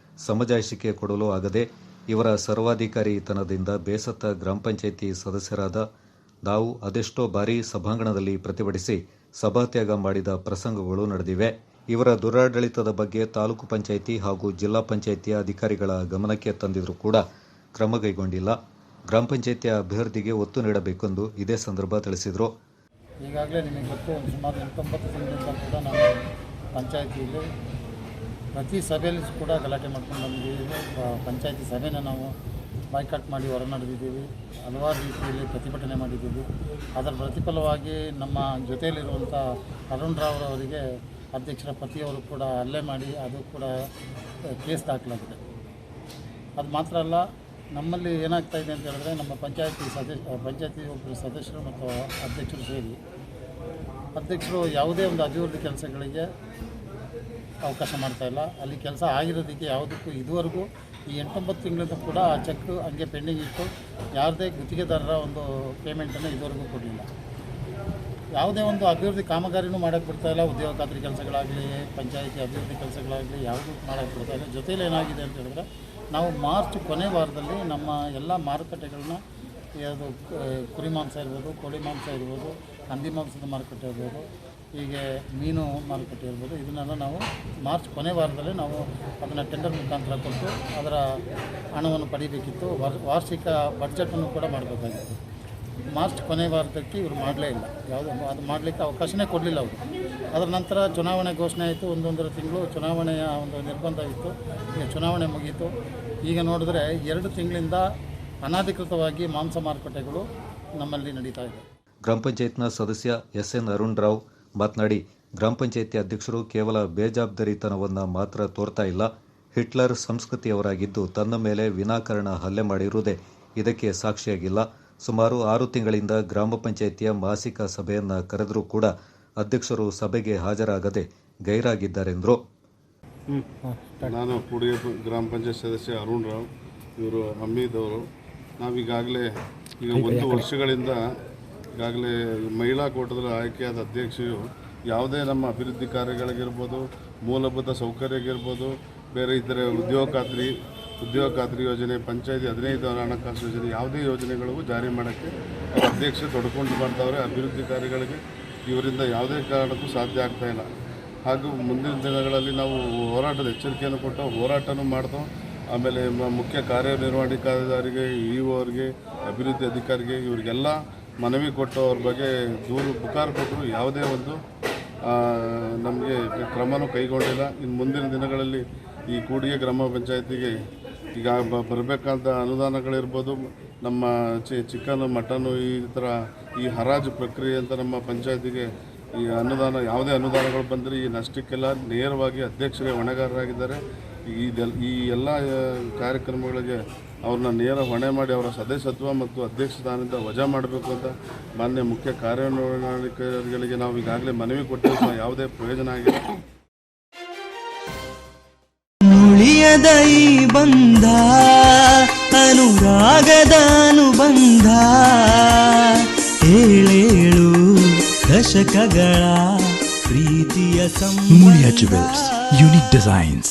ಸಮಜಾಯಿಷಿಕೆ ಕೊಡಲು ಆಗದೆ ಇವರ ಸರ್ವಾಧಿಕಾರಿತನದಿಂದ ಬೇಸತ್ತ ಗ್ರಾಮ ಪಂಚಾಯಿತಿ ಸದಸ್ಯರಾದ ನಾವು ಅದೆಷ್ಟೋ ಬಾರಿ ಸಭಾಂಗಣದಲ್ಲಿ ಪ್ರತಿಭಟಿಸಿ ಸಭಾತ್ಯಾಗ ಮಾಡಿದ ಪ್ರಸಂಗಗಳು ನಡೆದಿವೆ. ಇವರ ದುರಾಡಳಿತದ ಬಗ್ಗೆ ತಾಲೂಕು ಪಂಚಾಯಿತಿ ಹಾಗೂ ಜಿಲ್ಲಾ ಪಂಚಾಯಿತಿಯ ಅಧಿಕಾರಿಗಳ ಗಮನಕ್ಕೆ ತಂದಿದ್ರೂ ಕೂಡ ಕ್ರಮ ಕೈಗೊಂಡಿಲ್ಲ. ಗ್ರಾಮ ಪಂಚಾಯಿತಿಯ ಅಭಿವೃದ್ಧಿಗೆ ಒತ್ತು ನೀಡಬೇಕೆಂದು ಇದೇ ಸಂದರ್ಭ ತಿಳಿಸಿದರು. ಈಗಾಗಲೇ ನಿಮಗೆ ಗೊತ್ತು, ಸುಮಾರು 89 ತಿಂಗಳಿಂದ ಕೂಡ ನಾವು ಪಂಚಾಯಿತಿಯಲ್ಲಿ ಪ್ರತಿ ಸಭೆಯಲ್ಲಿ ಕೂಡ ಗಲಾಟೆ ಮಾಡ್ಕೊಂಡು ಬಂದಿದ್ದೀವಿ. ಪಂಚಾಯಿತಿ ಸಭೆನ ನಾವು ಬಾಯ್ಕಾಟ್ ಮಾಡಿ ಹೊರ ನಡೆದಿದ್ದೀವಿ. ಹಲವಾರು ರೀತಿಯಲ್ಲಿ ಪ್ರತಿಭಟನೆ ಮಾಡಿದ್ದೀವಿ. ಅದರ ಪ್ರತಿಫಲವಾಗಿ ನಮ್ಮ ಜೊತೆಯಲ್ಲಿರುವಂಥ ಅರುಣ್ ರಾವ್ ಅವರಿಗೆ ಅಧ್ಯಕ್ಷರ ಪತಿಯವರು ಕೂಡ ಹಲ್ಲೆ ಮಾಡಿ ಅದು ಕೂಡ ಕೇಸ್ ದಾಖಲಾಗಿದೆ. ಅದು ಮಾತ್ರ ಅಲ್ಲ, ನಮ್ಮಲ್ಲಿ ಏನಾಗ್ತಾ ಇದೆ ಅಂತ ಹೇಳಿದ್ರೆ, ನಮ್ಮ ಪಂಚಾಯತಿ ಒಬ್ಬರು ಸದಸ್ಯರು ಮತ್ತು ಅಧ್ಯಕ್ಷರು ಸೇರಿ ಅಧ್ಯಕ್ಷರು ಯಾವುದೇ ಒಂದು ಅಭಿವೃದ್ಧಿ ಕೆಲಸಗಳಿಗೆ ಅವಕಾಶ ಮಾಡ್ತಾಯಿಲ್ಲ. ಅಲ್ಲಿ ಕೆಲಸ ಆಗಿರೋದಕ್ಕೆ ಯಾವುದಕ್ಕೂ ಇದುವರೆಗೂ ಈ 89 ತಿಂಗಳಿಂದ ಕೂಡ ಆ ಚೆಕ್ ಹಂಗೆ ಪೆಂಡಿಂಗ್ ಇಟ್ಟು ಯಾವುದೇ ಗುತ್ತಿಗೆದಾರರ ಒಂದು ಪೇಮೆಂಟನ್ನು ಇದುವರೆಗೂ ಕೊಡಲಿಲ್ಲ. ಯಾವುದೇ ಒಂದು ಅಭಿವೃದ್ಧಿ ಕಾಮಗಾರಿನೂ ಮಾಡೋಕ್ಕೆ ಬಿಡ್ತಾಯಿಲ್ಲ. ಉದ್ಯೋಗ ಖಾತ್ರಿ ಕೆಲಸಗಳಾಗಲಿ, ಪಂಚಾಯಿತಿ ಅಭಿವೃದ್ಧಿ ಕೆಲಸಗಳಾಗಲಿ ಯಾವುದೂ ಮಾಡೋಕ್ಕೆ ಬಿಡ್ತಾಯಿಲ್ಲ. ಜೊತೆಯಲ್ಲಿ ಏನಾಗಿದೆ ಅಂತ ಹೇಳಿದ್ರೆ, ನಾವು ಮಾರ್ಚ್ ಕೊನೆ ವಾರದಲ್ಲಿ ನಮ್ಮ ಎಲ್ಲ ಮಾರುಕಟ್ಟೆಗಳನ್ನ, ಯಾವುದು ಕುರಿ ಮಾಂಸ ಇರ್ಬೋದು, ಕೋಳಿ ಮಾಂಸ ಇರ್ಬೋದು, ಹಂದಿ ಮಾಂಸದ ಮಾರುಕಟ್ಟೆ ಇರ್ಬೋದು, ಹೀಗೆ ಮೀನು ಮಾರುಕಟ್ಟೆ ಇರ್ಬೋದು, ಇದನ್ನೆಲ್ಲ ನಾವು ಮಾರ್ಚ್ ಕೊನೆ ವಾರದಲ್ಲೇ ನಾವು ಅದನ್ನು ಟೆಂಡರ್ ಮುಖಾಂತರ ಕೊಟ್ಟು ಅದರ ಹಣವನ್ನು ಪಡಿಬೇಕಿತ್ತು. ವಾರ್ಷಿಕ ಬಡ್ಜೆಟನ್ನು ಕೂಡ ಮಾಡಬೇಕಾಗಿತ್ತು. ಮಾರ್ಚ್ ಕೊನೆ ವಾರದಕ್ಕೆ ಇವರು ಮಾಡಲೇ ಇಲ್ಲ. ಯಾವುದೋ ಅದು ಮಾಡಲಿಕ್ಕೆ ಅವಕಾಶನೇ ಕೊಡಲಿಲ್ಲ ಅವರು. ಅದರ ನಂತರ ಚುನಾವಣೆ ಘೋಷಣೆ ಆಯಿತು. 1.5 ತಿಂಗಳು ಚುನಾವಣೆಯ ಒಂದು ನಿರ್ಬಂಧ ಇತ್ತು. ಈಗ ಚುನಾವಣೆ ಮುಗೀತು. ಈಗ ನೋಡಿದ್ರೆ 2 ತಿಂಗಳಿಂದ ಅನಧಿಕೃತವಾಗಿ ಮಾಂಸ ಮಾರುಕಟ್ಟೆಗಳು ನಮ್ಮಲ್ಲಿ ನಡೀತಾ ಇದೆ. ಗ್ರಾಮ ಪಂಚಾಯತ್ನ ಸದಸ್ಯ SN ಅರುಣ್ ರಾವ್ ಮಾತನಾಡಿ, ಗ್ರಾಮ ಪಂಚಾಯಿತಿ ಅಧ್ಯಕ್ಷರು ಕೇವಲ ಬೇಜವಾಬ್ದಾರಿತನವನ್ನು ಮಾತ್ರ ತೋರ್ತಾ ಇಲ್ಲ, ಹಿಟ್ಲರ್ ಸಂಸ್ಕೃತಿಯವರಾಗಿದ್ದು ತನ್ನ ಮೇಲೆ ವಿನಾಕಾರಣ ಹಲ್ಲೆ ಮಾಡಿರುವುದೇ ಇದಕ್ಕೆ ಸಾಕ್ಷಿಯಾಗಿಲ್ಲ. ಸುಮಾರು 6 ತಿಂಗಳಿಂದ ಗ್ರಾಮ ಪಂಚಾಯಿತಿಯ ಮಾಸಿಕ ಸಭೆಯನ್ನು ಕರೆದರೂ ಕೂಡ ಅಧ್ಯಕ್ಷರು ಸಭೆಗೆ ಹಾಜರಾಗದೆ ಗೈರಾಗಿದ್ದಾರೆಂದರು. ನಾನು ಕೂಡಿಗೆ ಗ್ರಾಮ ಪಂಚಾಯತ್ ಸದಸ್ಯ ಅರುಣ್ ರಾವ್, ಇವರು ಹಮ್ಮೀದವರು. ನಾವೀಗಾಗಲೇ ಈಗ 1 ವರ್ಷಗಳಿಂದ ಈಗಾಗಲೇ ಮಹಿಳಾ ಕೋಟದಲ್ಲಿ ಆಯ್ಕೆಯಾದ ಅಧ್ಯಕ್ಷರು ಯಾವುದೇ ನಮ್ಮ ಅಭಿವೃದ್ಧಿ ಕಾರ್ಯಗಳಿಗಿರ್ಬೋದು, ಮೂಲಭೂತ ಸೌಕರ್ಯಗಿರ್ಬೋದು, ಬೇರೆ ಇತರೆ ಉದ್ಯೋಗ ಖಾತ್ರಿ ಯೋಜನೆ, ಪಂಚಾಯತಿ 15 ಹಣಕಾಸು ಯೋಜನೆ, ಯಾವುದೇ ಯೋಜನೆಗಳಿಗೂ ಜಾರಿ ಮಾಡೋಕ್ಕೆ ಅಧ್ಯಕ್ಷರು ತೊಡ್ಕೊಂಡು ಮಾಡ್ತಾವ್ರೆ. ಅಭಿವೃದ್ಧಿ ಕಾರ್ಯಗಳಿಗೆ ಇವರಿಂದ ಯಾವುದೇ ಕಾರಣಕ್ಕೂ ಸಾಧ್ಯ ಆಗ್ತಾಯಿಲ್ಲ. ಹಾಗೂ ಮುಂದಿನ ದಿನಗಳಲ್ಲಿ ನಾವು ಹೋರಾಟದ ಎಚ್ಚರಿಕೆಯನ್ನು ಕೊಟ್ಟು ಹೋರಾಟನೂ ಮಾಡ್ತಾವೆ. ಆಮೇಲೆ ಮುಖ್ಯ ಕಾರ್ಯನಿರ್ವಹಣಾಧಿಕಾರಿಗೆ, EO ಅವರಿಗೆ, ಅಭಿವೃದ್ಧಿ ಅಧಿಕಾರಿಗೆ ಇವರಿಗೆಲ್ಲ ಮನವಿ ಕೊಟ್ಟು ಅವ್ರ ಬಗ್ಗೆ ಪುಕಾರ ಕೊಟ್ಟರು. ಯಾವುದೇ ಒಂದು ನಮಗೆ ಕ್ರಮನೂ ಕೈಗೊಂಡಿಲ್ಲ. ಇನ್ನು ಮುಂದಿನ ದಿನಗಳಲ್ಲಿ ಈ ಕೂಡಿಗೆ ಗ್ರಾಮ ಪಂಚಾಯತಿಗೆ ಈಗ ಬರಬೇಕಂತ ಅನುದಾನಗಳಿರ್ಬೋದು, ನಮ್ಮ ಚಿಕನ್, ಮಟನ್ನು, ಈ ಥರ ಈ ಹರಾಜು ಪ್ರಕ್ರಿಯೆ ಅಂತ ನಮ್ಮ ಪಂಚಾಯತಿಗೆ ಈ ಯಾವುದೇ ಅನುದಾನಗಳು ಬಂದರೆ ಈ ನಷ್ಟಕ್ಕೆಲ್ಲ ನೇರವಾಗಿ ಅಧ್ಯಕ್ಷರೇ ಹೊಣೆಗಾರರಾಗಿದ್ದಾರೆ. ಈ ಎಲ್ಲ ಕಾರ್ಯಕ್ರಮಗಳಿಗೆ ಅವ್ರನ್ನ ನೇರ ಹೊಣೆ ಮಾಡಿ ಅವರ ಸದಸ್ಯತ್ವ ಮತ್ತು ಅಧ್ಯಕ್ಷ ಸ್ಥಾನದಿಂದ ವಜಾ ಮಾಡಬೇಕು ಅಂತ ಮಾನ್ಯ ಮುಖ್ಯ ಕಾರ್ಯನಿರ್ವಹಣಾಧಿಕಾರಿಗಳಿಗೆ ನಾವು ಈಗಾಗಲೇ ಮನವಿ ಕೊಟ್ಟಿದ್ದು ಯಾವುದೇ ಪ್ರಯೋಜನ ಆಗಿಲ್ಲ. ಉಳಿಯದ ಈ ಬಂಧ ಅನುರಾಗದ ಅನುಬಂಧ, 7 ದಶಕಗಳ ಪ್ರೀತಿಯ Mulia Jewels, unique designs.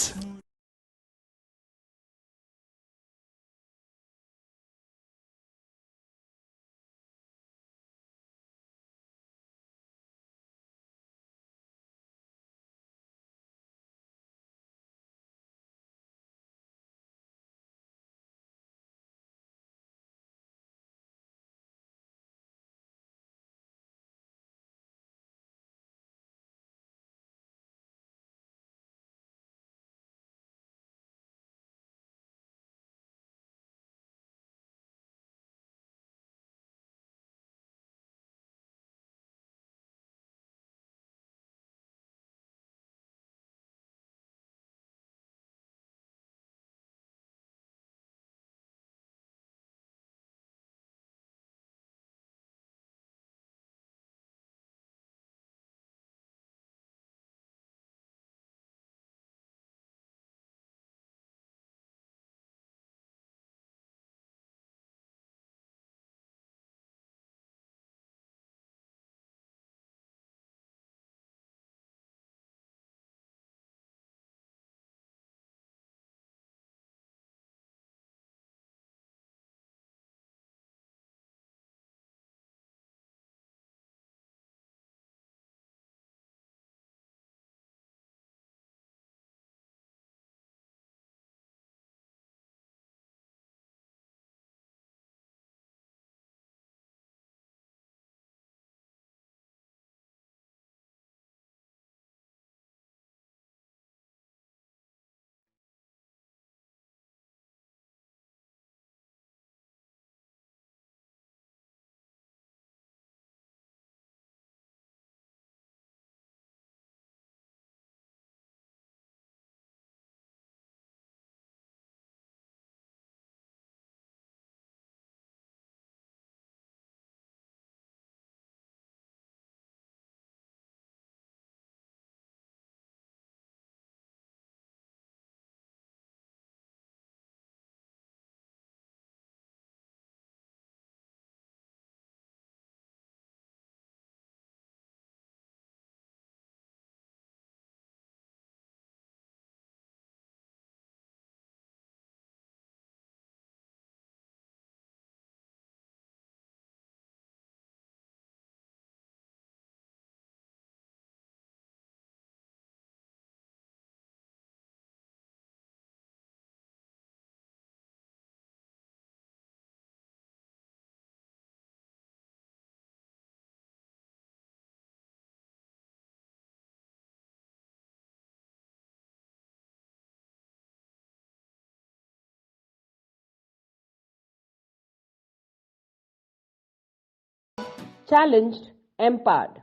challenged, empowered.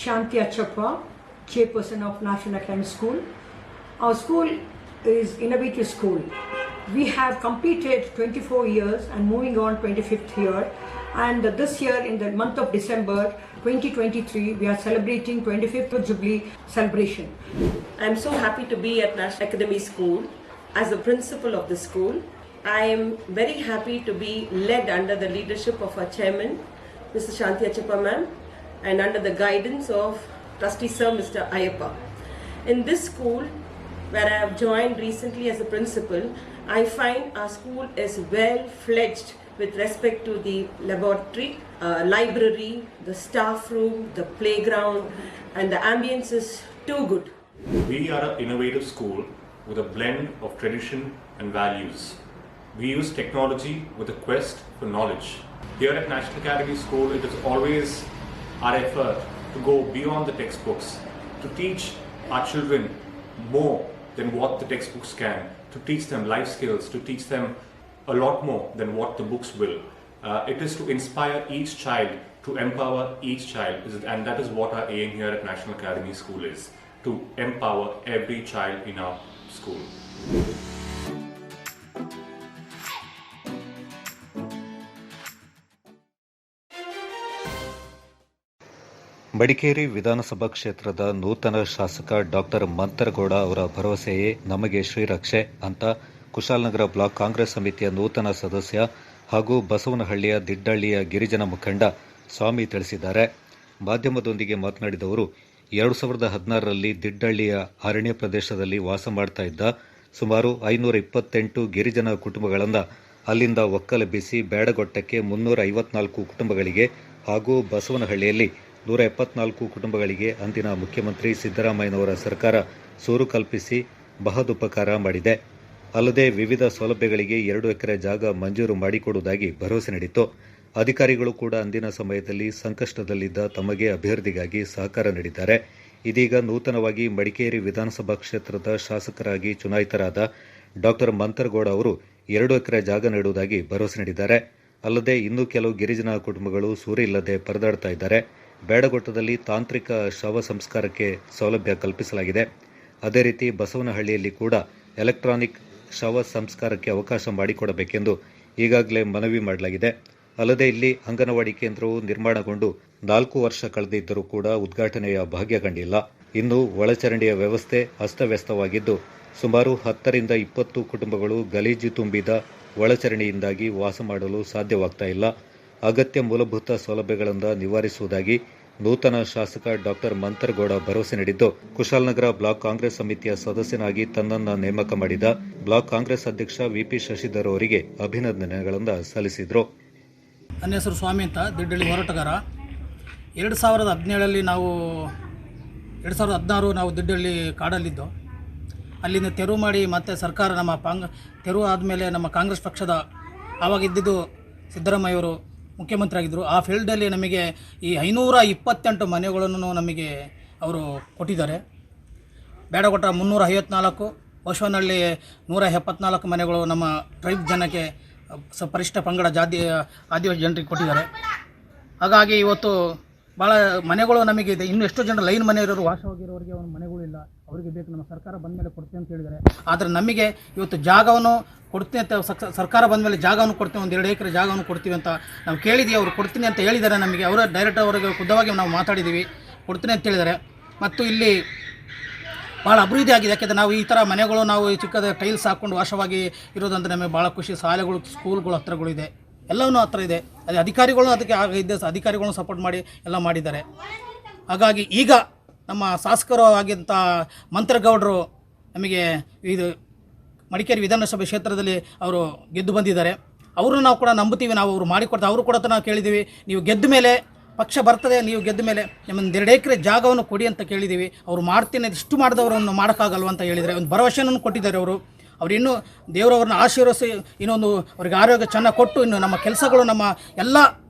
Shanti Achappa, Chairperson of National Academic School. Our school is innovative school. We have completed 24 years and moving on 25th year. And this year in the month of December 2023, we are celebrating 25th Jubilee celebration. I am so happy to be at National Academy School as the principal of the school. I am very happy to be led under the leadership of our chairman, Mr. Shanti Achappa ma'am, and under the guidance of Trustee Sir Mr. Ayappa. In this school, where I have joined recently as a principal, I find our school is well fledged with respect to the laboratory, library, the staff room, the playground, and the ambience is too good. We are an innovative school with a blend of tradition and values. We use technology with a quest for knowledge. Here at National Academy School, it is always our effort to go beyond the textbooks, to teach our children more than what the textbooks can, to teach them life skills, to teach them a lot more than what the books will. It is to inspire each child, to empower each child, and that is what our aim here at National Academy School is, to empower every child in our school. Madikeri ವಿಧಾನಸಭಾ ಕ್ಷೇತ್ರದ ನೂತನ ಶಾಸಕ ಡಾಕ್ಟರ್ ಮಂತರಗೌಡ ಅವರ ಭರವಸೆಯೇ ನಮಗೆ ಶ್ರೀರಕ್ಷೆ ಅಂತ ಕುಶಾಲನಗರ ಬ್ಲಾಕ್ ಕಾಂಗ್ರೆಸ್ ಸಮಿತಿಯ ನೂತನ ಸದಸ್ಯ ಹಾಗೂ ಬಸವನಹಳ್ಳಿಯ ದಿಡ್ಡಳ್ಳಿಯ ಗಿರಿಜನ ಮುಖಂಡ ಸ್ವಾಮಿ ತಿಳಿಸಿದ್ದಾರೆ. ಮಾಧ್ಯಮದೊಂದಿಗೆ ಮಾತನಾಡಿದವರು 2016ರಲ್ಲಿ ದಿಡ್ಡಳ್ಳಿಯ ಅರಣ್ಯ ಪ್ರದೇಶದಲ್ಲಿ ವಾಸ ಮಾಡ್ತಾ ಇದ್ದ ಸುಮಾರು 528 ಗಿರಿಜನ ಕುಟುಂಬಗಳನ್ನು ಅಲ್ಲಿಂದ ಒಕ್ಕಲೆಬ್ಬಿಸಿ ಬೇಡಗೊಟ್ಟಕ್ಕೆ 354 ಕುಟುಂಬಗಳಿಗೆ ಹಾಗೂ ಬಸವನಹಳ್ಳಿಯಲ್ಲಿ 174 ಕುಟುಂಬಗಳಿಗೆ ಅಂದಿನ ಮುಖ್ಯಮಂತ್ರಿ ಸಿದ್ದರಾಮಯ್ಯನವರ ಸರ್ಕಾರ ಸೂರು ಕಲ್ಪಿಸಿ ಬಹದುಪಕಾರ ಮಾಡಿದೆ. ಅಲ್ಲದೆ ವಿವಿಧ ಸೌಲಭ್ಯಗಳಿಗೆ 2 ಎಕರೆ ಜಾಗ ಮಂಜೂರು ಮಾಡಿಕೊಡುವುದಾಗಿ ಭರವಸೆ ನೀಡಿತು. ಅಧಿಕಾರಿಗಳು ಕೂಡ ಅಂದಿನ ಸಮಯದಲ್ಲಿ ಸಂಕಷ್ಟದಲ್ಲಿದ್ದ ತಮಗೆ ಅಭಿವೃದ್ಧಿಗಾಗಿ ಸಹಕಾರ ನೀಡಿದ್ದಾರೆ. ಇದೀಗ ನೂತನವಾಗಿ ಮಡಿಕೇರಿ ವಿಧಾನಸಭಾ ಕ್ಷೇತ್ರದ ಶಾಸಕರಾಗಿ ಚುನಾಯಿತರಾದ ಡಾಕ್ಟರ್ ಮಂತರಗೌಡ ಅವರು 2 ಎಕರೆ ಜಾಗ ನೀಡುವುದಾಗಿ ಭರವಸೆ ನೀಡಿದ್ದಾರೆ. ಅಲ್ಲದೆ ಇನ್ನೂ ಕೆಲವು ಗಿರಿಜನ ಕುಟುಂಬಗಳು ಸೂರಿಲ್ಲದೆ ಪರದಾಡ್ತಾ ಇದ್ದಾರೆ. ಬೇಡಗೊಟ್ಟದಲ್ಲಿ ತಾಂತ್ರಿಕ ಶವ ಸಂಸ್ಕಾರಕ್ಕೆ ಸೌಲಭ್ಯ ಕಲ್ಪಿಸಲಾಗಿದೆ. ಅದೇ ರೀತಿ ಬಸವನಹಳ್ಳಿಯಲ್ಲಿ ಕೂಡ ಎಲೆಕ್ಟ್ರಾನಿಕ್ ಶವ ಸಂಸ್ಕಾರಕ್ಕೆ ಅವಕಾಶ ಮಾಡಿಕೊಡಬೇಕೆಂದು ಈಗಾಗಲೇ ಮನವಿ ಮಾಡಲಾಗಿದೆ. ಅಲ್ಲದೆ ಇಲ್ಲಿ ಅಂಗನವಾಡಿ ಕೇಂದ್ರವು ನಿರ್ಮಾಣಗೊಂಡು 4 ವರ್ಷ ಕಳೆದಿದ್ದರೂ ಕೂಡ ಉದ್ಘಾಟನೆಯ ಭಾಗ್ಯ ಕಂಡಿಲ್ಲ. ಇನ್ನು ಒಳಚರಂಡಿಯ ವ್ಯವಸ್ಥೆ ಅಸ್ತವ್ಯಸ್ತವಾಗಿದ್ದು ಸುಮಾರು 10ರಿಂದ 20 ಕುಟುಂಬಗಳು ಗಲೀಜು ತುಂಬಿದ ಒಳಚರಂಡಿಯಿಂದಾಗಿ ವಾಸ ಮಾಡಲು ಸಾಧ್ಯವಾಗ್ತಾ ಇಲ್ಲ. ಅಗತ್ಯ ಮೂಲಭೂತ ಸೌಲಭ್ಯಗಳನ್ನು ನಿವಾರಿಸುವುದಾಗಿ ನೂತನ ಶಾಸಕ ಡಾಕ್ಟರ್ ಮಂತರಗೌಡ ಭರವಸೆ ನೀಡಿದ್ದು, ಕುಶಾಲನಗರ ಬ್ಲಾಕ್ ಕಾಂಗ್ರೆಸ್ ಸಮಿತಿಯ ಸದಸ್ಯನಾಗಿ ತನ್ನನ್ನು ನೇಮಕ ಮಾಡಿದ ಬ್ಲಾಕ್ ಕಾಂಗ್ರೆಸ್ ಅಧ್ಯಕ್ಷ ವಿಪಿ ಶಶಿಧರ್ ಅವರಿಗೆ ಅಭಿನಂದನೆಗಳನ್ನು ಸಲ್ಲಿಸಿದರು. ನನ್ನ ಹೆಸರು ಸ್ವಾಮಿ ಅಂತ, ದಿಡ್ಡಳ್ಳಿ ಹೋರಾಟಗಾರ. 2017ರಲ್ಲಿ ನಾವು 2016 ನಾವು ದಿಡ್ಡಳ್ಳಿ ಕಾಡಲ್ಲಿದ್ದು, ಅಲ್ಲಿಂದ ತೆರವು ಮಾಡಿ ಮತ್ತೆ ಸರ್ಕಾರ ನಮ್ಮ ತೆರವು ಆದಮೇಲೆ ನಮ್ಮ ಕಾಂಗ್ರೆಸ್ ಪಕ್ಷದ ಆವಾಗಿದ್ದು ಸಿದ್ದರಾಮಯ್ಯವರು ಮುಖ್ಯಮಂತ್ರಿ ಆಗಿದ್ದರು. ಆ ಫೀಲ್ಡಲ್ಲಿ ನಮಗೆ ಈ 528 ಮನೆಗಳನ್ನು ನಮಗೆ ಅವರು ಕೊಟ್ಟಿದ್ದಾರೆ. ಬೇಡಗೊಟ್ಟ 354, ಬಸವನಹಳ್ಳಿ 174 ಮನೆಗಳು ನಮ್ಮ ಟ್ರೈಬ್ ಜನಕ್ಕೆ ಪರಿಷ್ಠ ಪಂಗಡ ಆದಿವಾಸಿ ಜನರಿಗೆ ಕೊಟ್ಟಿದ್ದಾರೆ. ಹಾಗಾಗಿ ಇವತ್ತು ಭಾಳ ಮನೆಗಳು ನಮಗೆ ಇದೆ. ಇನ್ನು ಎಷ್ಟೋ ಜನ ಲೈನ್ ಮನೆ ಇರೋರು, ವಾಸವಾಗಿರೋರಿಗೆ ಒಂದು ಮನೆಗಳು ಇಲ್ಲ, ಅವರಿಗೆ ಬೇಕು, ನಮ್ಮ ಸರ್ಕಾರ ಬಂದ ಮೇಲೆ ಕೊಡ್ತೀವಿ ಅಂತ ಹೇಳಿದ್ದಾರೆ. ಆದರೆ ನಮಗೆ ಇವತ್ತು ಜಾಗವನ್ನು ಕೊಡ್ತೀನಿ ಅಂತ ಸರ್ಕಾರ ಬಂದ ಮೇಲೆ ಜಾಗವನ್ನು ಕೊಡ್ತೀವಿ, 1-2 ಎಕರೆ ಜಾಗವನ್ನು ಕೊಡ್ತೀವಿ ಅಂತ ನಾವು ಕೇಳಿದ್ದೀವಿ. ಅವರು ಕೊಡ್ತೀನಿ ಅಂತ ಹೇಳಿದ್ದಾರೆ ನಮಗೆ. ಅವರ ಡೈರೆಕ್ಟ್ ಅವರಿಗೆ ಖುದ್ದವಾಗಿ ನಾವು ಮಾತಾಡಿದ್ದೀವಿ, ಕೊಡ್ತೀನಿ ಅಂತ ಹೇಳಿದ್ದಾರೆ. ಮತ್ತು ಇಲ್ಲಿ ಭಾಳ ಅಭಿವೃದ್ಧಿ ಆಗಿದೆ. ಯಾಕೆಂದರೆ ನಾವು ಈ ಥರ ಮನೆಗಳು ನಾವು ಚಿಕ್ಕದ ಟೈಲ್ಸ್ ಹಾಕ್ಕೊಂಡು ವಾಸವಾಗಿ ಇರೋದಂದರೆ ನಮಗೆ ಭಾಳ ಖುಷಿ. ಶಾಲೆಗಳು, ಸ್ಕೂಲ್ಗಳು ಹತ್ರಗಳು ಇದೆ, ಎಲ್ಲವೂ ಹತ್ರ ಇದೆ. ಅದೇ ಅಧಿಕಾರಿಗಳು ಅದಕ್ಕೆ ಅಧಿಕಾರಿಗಳನ್ನು ಸಪೋರ್ಟ್ ಮಾಡಿ ಎಲ್ಲ ಮಾಡಿದ್ದಾರೆ. ಹಾಗಾಗಿ ಈಗ ನಮ್ಮ ಶಾಸಕರು ಆಗಿದ್ದಂಥ ಮಂತರಗೌಡರು ನಮಗೆ ಇದು ಮಡಿಕೇರಿ ವಿಧಾನಸಭೆ ಕ್ಷೇತ್ರದಲ್ಲಿ ಅವರು ಗೆದ್ದು ಬಂದಿದ್ದಾರೆ. ಅವರು ನಾವು ಕೂಡ ನಂಬುತ್ತೀವಿ, ನಾವು ಅವರು ಮಾಡಿಕೊಡ್ತಾರೆ. ಅವರು ಕೂಡ ನಾವು ಕೇಳಿದ್ದೀವಿ, ನೀವು ಗೆದ್ದ ಮೇಲೆ ಪಕ್ಷ ಬರ್ತದೆ, ನೀವು ಗೆದ್ದ ಮೇಲೆ ನಿಮ್ಮೊಂದು 2 ಎಕರೆ ಜಾಗವನ್ನು ಕೊಡಿ ಅಂತ ಕೇಳಿದ್ದೀವಿ. ಅವರು ಮಾಡ್ತೀನಿ, ಇಷ್ಟು ಮಾಡಿದವರನ್ನು ಮಾಡೋಕ್ಕಾಗಲ್ವ ಅಂತ ಹೇಳಿದರೆ ಒಂದು ಭರವಸೆಯನ್ನು ಕೊಟ್ಟಿದ್ದಾರೆ ಅವರು. ಅವ್ರು ಇನ್ನೂ ದೇವರವ್ರನ್ನ ಆಶೀರ್ವದಿಸಿ ಇನ್ನೊಂದು ಅವ್ರಿಗೆ ಆರೋಗ್ಯ ಚೆನ್ನಾಗಿ ಕೊಟ್ಟು ಇನ್ನು ನಮ್ಮ ಕೆಲಸಗಳು ನಮ್ಮ ಎಲ್ಲ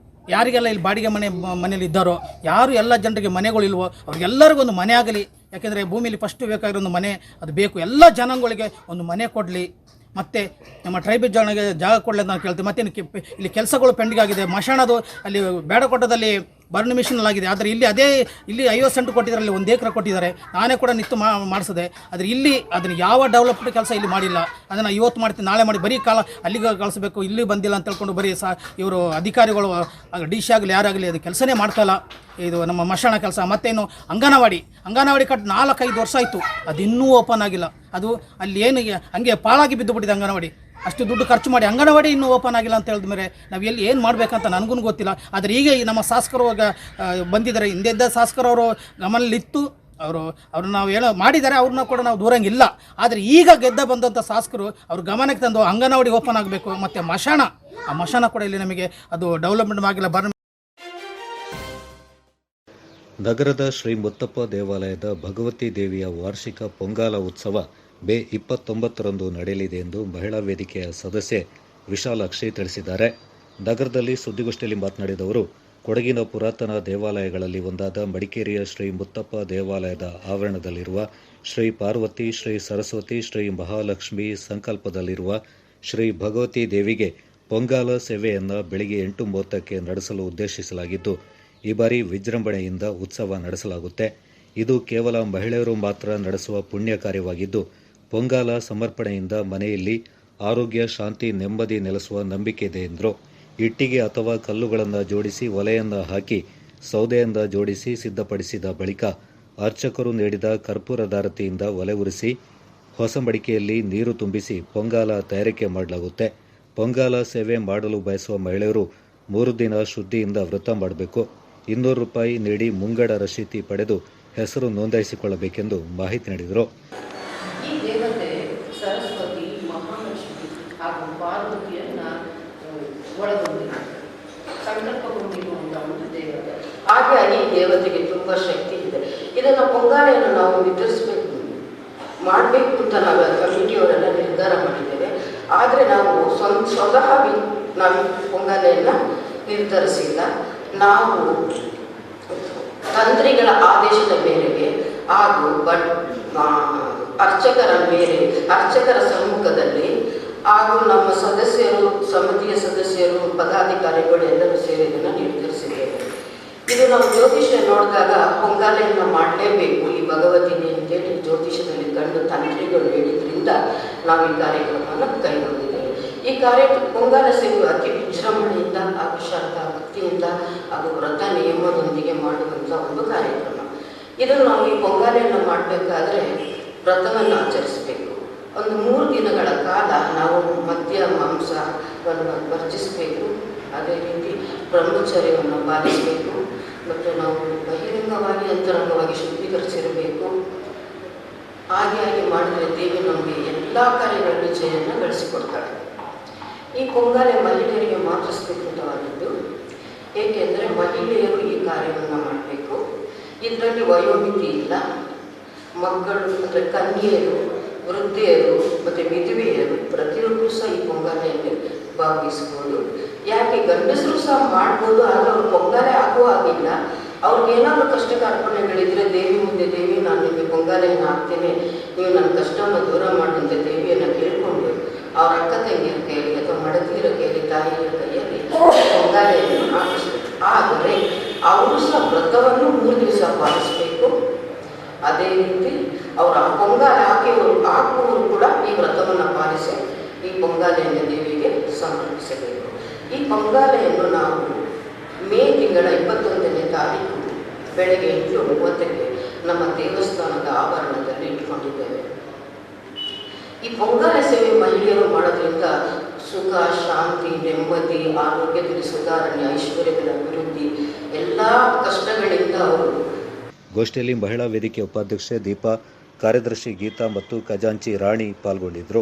ಯಾರಿಗೆಲ್ಲ ಇಲ್ಲಿ ಬಾಡಿಗೆ ಮನೇಲಿ ಇದ್ದಾರೋ, ಯಾರು ಎಲ್ಲ ಜನರಿಗೆ ಮನೆಗಳು ಇಲ್ವೋ ಅವ್ರಿಗೆಲ್ಲರಿಗೂ ಒಂದು ಮನೆ ಆಗಲಿ. ಯಾಕೆಂದರೆ ಭೂಮಿಲಿ ಫಸ್ಟ್ ಬೇಕಾಗಿರೋ ಒಂದು ಮನೆ ಅದು ಬೇಕು. ಎಲ್ಲ ಜನಾಂಗಗಳಿಗೆ ಒಂದು ಮನೆ ಕೊಡಲಿ. ಮತ್ತು ನಮ್ಮ ಟ್ರೈಬಲ್ ಜನಗೆ ಜಾಗ ಕೊಡಲಿ ಅಂತ ನಾನು ಕೇಳ್ತೀವಿ. ಮತ್ತು ಇಲ್ಲಿ ಕೆಲಸಗಳು ಪೆಂಡಿಂಗ್ ಆಗಿದೆ. ಮಶಾಣದು ಅಲ್ಲಿ ಬೇಡಕೊಟ್ಟದಲ್ಲಿ ಬರ್ನ್ ಮಿಷಿನಲ್ಲಾಗಿದೆ. ಆದರೆ ಇಲ್ಲಿ 50 ಸೆಂಟ್ ಕೊಟ್ಟಿದ್ದಾರೆ, ಅಲ್ಲಿ 1 ಎಕರೆ ಕೊಟ್ಟಿದ್ದಾರೆ. ನಾನೇ ಕೂಡ ನಿಂತು ಮಾಡಿಸಿದೆ. ಆದರೆ ಇಲ್ಲಿ ಅದನ್ನು ಯಾವ ಡೆವಲಪ್ಮೆಂಟ್ ಕೆಲಸ ಇಲ್ಲಿ ಮಾಡಿಲ್ಲ. ಅದನ್ನು ಇವತ್ತು ಮಾಡ್ತೀನಿ, ನಾಳೆ ಮಾಡಿ, ಬರೀ ಅಲ್ಲಿಗೆ ಕಳಿಸ್ಬೇಕು, ಇಲ್ಲಿ ಬಂದಿಲ್ಲ ಅಂತ ಹೇಳ್ಕೊಂಡು ಬರೀ ಇವರು ಅಧಿಕಾರಿಗಳು DC ಆಗಲಿ ಯಾರಾಗಲಿ ಅದು ಕೆಲಸನೇ ಮಾಡ್ತಾಯಿಲ್ಲ. ಇದು ನಮ್ಮ ಮಶಾಣ ಕೆಲಸ. ಮತ್ತೇನು ಅಂಗನವಾಡಿ ಕಟ್ಟು 4-5 ವರ್ಷ ಆಯಿತು, ಅದು ಇನ್ನೂ ಓಪನ್ ಆಗಿಲ್ಲ. ಅದು ಅಲ್ಲಿ ಏನು ಹಂಗೆ ಪಾಳಾಗಿ ಬಿದ್ದುಬಿಟ್ಟಿದೆ ಅಂಗನವಾಡಿ. ಅಷ್ಟು ದುಡ್ಡು ಖರ್ಚು ಮಾಡಿ ಅಂಗನವಾಡಿ ಇನ್ನೂ ಓಪನ್ ಆಗಿಲ್ಲ ಅಂತ ಹೇಳಿದ ಮೇಲೆ ನಾವು ಎಲ್ಲಿ ಏನು ಮಾಡಬೇಕಂತ ನನಗೂ ಗೊತ್ತಿಲ್ಲ. ಆದರೆ ಈಗ ನಮ್ಮ ಶಾಸಕರು ಬಂದಿದ್ದಾರೆ, ಹಿಂದೆ ಇದ್ದ ಶಾಸಕರು ಅವರು ಗಮನದಲ್ಲಿತ್ತು, ಅವ್ರು ನಾವು ಏನೋ ಮಾಡಿದ್ದಾರೆ, ಅವ್ರನ್ನ ಕೂಡ ನಾವು ದೂರಂಗಿಲ್ಲ. ಆದರೆ ಈಗ ಬಂದಂಥ ಶಾಸಕರು ಅವ್ರ ಗಮನಕ್ಕೆ ತಂದು ಅಂಗನವಾಡಿ ಓಪನ್ ಆಗಬೇಕು. ಮತ್ತು ಮಶಾಣ ಕೂಡ ಇಲ್ಲಿ ನಮಗೆ ಅದು ಡೆವಲಪ್ಮೆಂಟ್ ಆಗಿಲ್ಲ. ನಗರದ ಶ್ರೀ ಮುತ್ತಪ್ಪ ದೇವಾಲಯದ ಭಗವತಿ ದೇವಿಯ ವಾರ್ಷಿಕ ಪೊಂಗಾಲ ಉತ್ಸವ ಮೇ 29ರಂದು ನಡೆಯಲಿದೆ ಎಂದು ಮಹಿಳಾ ವೇದಿಕೆಯ ಸದಸ್ಯೆ ವಿಶಾಲಾಕ್ಷಿ ತಿಳಿಸಿದ್ದಾರೆ. ನಗರದಲ್ಲಿ ಸುದ್ದಿಗೋಷ್ಠಿಯಲ್ಲಿ ಮಾತನಾಡಿದ ಅವರು, ಕೊಡಗಿನ ಪುರಾತನ ದೇವಾಲಯಗಳಲ್ಲಿ ಒಂದಾದ ಮಡಿಕೇರಿಯ ಶ್ರೀ ಮುತ್ತಪ್ಪ ದೇವಾಲಯದ ಆವರಣದಲ್ಲಿರುವ ಶ್ರೀ ಪಾರ್ವತಿ, ಶ್ರೀ ಸರಸ್ವತಿ, ಶ್ರೀ ಮಹಾಲಕ್ಷ್ಮಿ ಸಂಕಲ್ಪದಲ್ಲಿರುವ ಶ್ರೀ ಭಗವತಿ ದೇವಿಗೆ ಪೊಂಗಾಲ ಸೇವೆಯನ್ನು ಬೆಳಗ್ಗೆ 8:30ಕ್ಕೆ ನಡೆಸಲು ಉದ್ದೇಶಿಸಲಾಗಿದ್ದು, ಈ ಬಾರಿ ವಿಜೃಂಭಣೆಯಿಂದ ಉತ್ಸವ ನಡೆಸಲಾಗುತ್ತೆ. ಇದು ಕೇವಲ ಮಹಿಳೆಯರು ಮಾತ್ರ ನಡೆಸುವ ಪುಣ್ಯ ಕಾರ್ಯವಾಗಿದ್ದು, ಪೊಂಗಾಲ ಸಮರ್ಪಣೆಯಿಂದ ಮನೆಯಲ್ಲಿ ಆರೋಗ್ಯ, ಶಾಂತಿ, ನೆಮ್ಮದಿ ನೆಲೆಸುವ ನಂಬಿಕೆ ಇದೆ ಎಂದರು. ಇಟ್ಟಿಗೆ ಅಥವಾ ಕಲ್ಲುಗಳನ್ನು ಜೋಡಿಸಿ ಒಲೆಯನ್ನು ಹಾಕಿ ಸೌದೆಯಿಂದ ಜೋಡಿಸಿ ಸಿದ್ಧಪಡಿಸಿದ ಬಳಿಕ ಅರ್ಚಕರು ನೀಡಿದ ಕರ್ಪೂರದಾರತಿಯಿಂದ ಒಲೆ ಉರಿಸಿ ಹೊಸ ಮಡಿಕೆಯಲ್ಲಿ ನೀರು ತುಂಬಿಸಿ ಪೊಂಗಾಲ ತಯಾರಿಕೆ ಮಾಡಲಾಗುತ್ತೆ. ಪೊಂಗಾಲ ಸೇವೆ ಮಾಡಲು ಬಯಸುವ ಮಹಿಳೆಯರು 3 ದಿನ ಶುದ್ಧಿಯಿಂದ ವ್ರತ ಮಾಡಬೇಕು. 200 ರೂಪಾಯಿ ನೀಡಿ ಮುಂಗಡ ರಶೀತಿ ಪಡೆದು ಹೆಸರು ನೋಂದಾಯಿಸಿಕೊಳ್ಳಬೇಕೆಂದು ಮಾಹಿತಿ ನೀಡಿದರು. ಈ ದೇವತೆ ಸರಸ್ವತಿ, ಮಹಾಲಕ್ಷ್ಮಿ ಹಾಗೂ ಪಾರ್ವತಿಯನ್ನ ಒಳಗೊಂಡಿದೆ, ಸಂಕಲ್ಪಗೊಂಡಿರುವಂತಹ ಒಂದು ದೇವತೆ. ಹಾಗಾಗಿ ಈ ದೇವತೆಗೆ ತುಂಬಾ ಶಕ್ತಿ ಇದೆ. ಇದನ್ನು ಪೊಂಗಾಲೆಯನ್ನು ನಾವು ಮಾಡಬೇಕು ಅಂತ ನಾವು ಕಮಿಟಿಯವರೆಲ್ಲ ನಿರ್ಧಾರ ಮಾಡಿದ್ದೇವೆ. ಆದರೆ ನಾವು ಸ್ವತಃ ನಾವು ಪೊಂಗಾಲೆಯನ್ನು ನಿರ್ಧರಿಸಿಲ್ಲ. ನಾವು ತಂತ್ರಿಗಳ ಆದೇಶದ ಮೇರೆಗೆ ಹಾಗೂ ಅರ್ಚಕರ ಸಮ್ಮುಖದಲ್ಲಿ ಹಾಗೂ ನಮ್ಮ ಸದಸ್ಯರು, ಸಮಿತಿಯ ಸದಸ್ಯರು, ಪದಾಧಿಕಾರಿಗಳು ಎಲ್ಲರೂ ಸೇರಿ ಇದನ್ನು ನಿರ್ಧರಿಸಿದ್ದೇವೆ. ಇದು ನಾವು ಜ್ಯೋತಿಷ್ಯ ನೋಡಿದಾಗ ಪೊಂಗಾಲೆಯನ್ನು ಮಾಡಲೇಬೇಕು ಈ ಭಗವತಿಗೆ ಅಂತೇಳಿ ಜ್ಯೋತಿಷ್ಯದಲ್ಲಿ ಕಂಡು ತಂತ್ರಿಗಳು ಹೇಳಿದ್ರಿಂದ ನಾವು ಈ ಕಾರ್ಯಕ್ರಮವನ್ನು ಕೈಗೊಂಡಿದ್ದೇವೆ. ಈ ಪೊಂಗಾಲ ಸೇವೆ ಅತಿ ವಿಜೃಂಭಣೆಯಿಂದ ಹಾಗೂ ಶ್ರದ್ಧಾ ಭಕ್ತಿಯಿಂದ ಹಾಗೂ ವ್ರತ ನಿಯಮದೊಂದಿಗೆ ಮಾಡುವಂಥ ಒಂದು ಕಾರ್ಯಕ್ರಮ. ಇದನ್ನು ನಾವು ಈ ಪೊಂಗಾಲೆಯನ್ನು ಮಾಡಬೇಕಾದ್ರೆ ವ್ರತವನ್ನು ಆಚರಿಸಬೇಕು. ಒಂದು 3 ದಿನಗಳ ಕಾಲ ನಾವು ಮದ್ಯ ಮಾಂಸವನ್ನು ವರ್ಜಿಸಬೇಕು. ಅದೇ ರೀತಿ ಬ್ರಹ್ಮಚರ್ಯವನ್ನು ಪಾಲಿಸಬೇಕು ಮತ್ತು ನಾವು ಬಹಿರಂಗವಾಗಿ ಅಂತರಂಗವಾಗಿ ಶುದ್ಧೀಕರಿಸಿರಬೇಕು. ಹಾಗೆ ಮಾಡಿದರೆ ದೇವಿ ನಮಗೆ ಎಲ್ಲ ಕಾರ್ಯಗಳಲ್ಲಿ ಜಯವನ್ನು ಗಳಿಸಿಕೊಡ್ತಾಳೆ. ಈ ಪೊಂಗಾಲೆ ಮಹಿಳೆಯರಿಗೆ ಮಾತ್ರ ಸ್ವೀಕೃತವಾದದ್ದು. ಏಕೆಂದರೆ ಮಹಿಳೆಯರು ಈ ಕಾರ್ಯವನ್ನು ಮಾಡಬೇಕು. ಇದರಲ್ಲಿ ವಯೋಮಿತಿ ಇಲ್ಲ. ಮಕ್ಕಳು ಅಂದರೆ ಕನ್ಯೆಯರು, ವೃದ್ಧೆಯರು ಮತ್ತು ವಿಧವೆಯರು ಪ್ರತಿಯೊಬ್ಬರು ಸಹ ಈ ಪೊಂಗಾಲೆಯಲ್ಲಿ ಭಾಗವಹಿಸ್ಬೋದು. ಯಾಕೆ ಗಂಡಸರು ಸಹ ಮಾಡ್ಬೋದು, ಆದರೆ ಅವ್ರು ಪೊಂಗಾಲೆ ಆಗುವಾಗಿಲ್ಲ. ಅವ್ರಿಗೇನಾದರೂ ಕಷ್ಟ ಕಾರ್ಪಣ್ಯಗಳಿದ್ರೆ ದೇವಿ ಮುಂದೆ, ದೇವಿ ನಾನು ನಿಮಗೆ ಪೊಂಗಾಲೆಯನ್ನು ಹಾಕ್ತೇನೆ, ನೀವು ನನ್ನ ಕಷ್ಟವನ್ನು ದೂರ ಮಾಡುವಂಥ ದೇವಿಯನ್ನು ಕೇಳಿಕೊಂಡು ಅವ್ರ ಅಕ್ಕ ತಂಗಿಯರ ಕೈಯಲ್ಲಿ ಅಥವಾ ಮಡದಿಯರ ಕೈಯಲ್ಲಿ, ತಾಯಿಯರ ಕೈಯಲ್ಲಿ ಪೊಂಗಾಲೆಯನ್ನು ಹಾಕಿಸ್ಬೇಕು. ಆದರೆ ಅವರು ಸಹ ವ್ರತವನ್ನು 3 ದಿವಸ ಪಾಲಿಸಬೇಕು. ಅದೇ ರೀತಿ ಅವರ ಪೊಂಗಾಲೆ ಹಾಕುವವರು ಕೂಡ ಈ ವ್ರತವನ್ನು ಪಾಲಿಸಿ ಈ ಪೊಂಗಾಲೆಯನ್ನು ದೇವಿಗೆ ಸಮರ್ಪಿಸಬೇಕು. ಈ ಪೊಂಗಾಲೆಯನ್ನು ನಾವು ಮೇ ತಿಂಗಳ 21ನೇ ತಾರೀಕು ಬೆಳಗ್ಗೆ 8:30ಕ್ಕೆ ನಮ್ಮ ದೇವಸ್ಥಾನದ ಆವರಣದಲ್ಲಿ ಇಟ್ಕೊಂಡಿದ್ದೇವೆ. ಈ ಪೊಂಗಾಲೆ ಸೇವೆ ಮಹಿಳೆಯರು ಮಾಡೋದ್ರಿಂದ ಸುಖ, ಶಾಂತಿ, ನೆಮ್ಮದಿ, ಆರೋಗ್ಯದಲ್ಲಿ ಸುಧಾರಣೆ, ಐಶ್ವರ್ಯಗಳ ಅಭಿವೃದ್ಧಿ, ಎಲ್ಲ ಕಷ್ಟಗಳಿಂದ ಅವರು. ಗೋಷ್ಠಿಯಲ್ಲಿ ಮಹಿಳಾ ವೇದಿಕೆ ಉಪಾಧ್ಯಕ್ಷೆ ದೀಪಾ, ಕಾರ್ಯದರ್ಶಿ ಗೀತಾ ಮತ್ತು ಖಜಾಂಚಿ ರಾಣಿ ಪಾಲ್ಗೊಂಡಿದ್ದರು.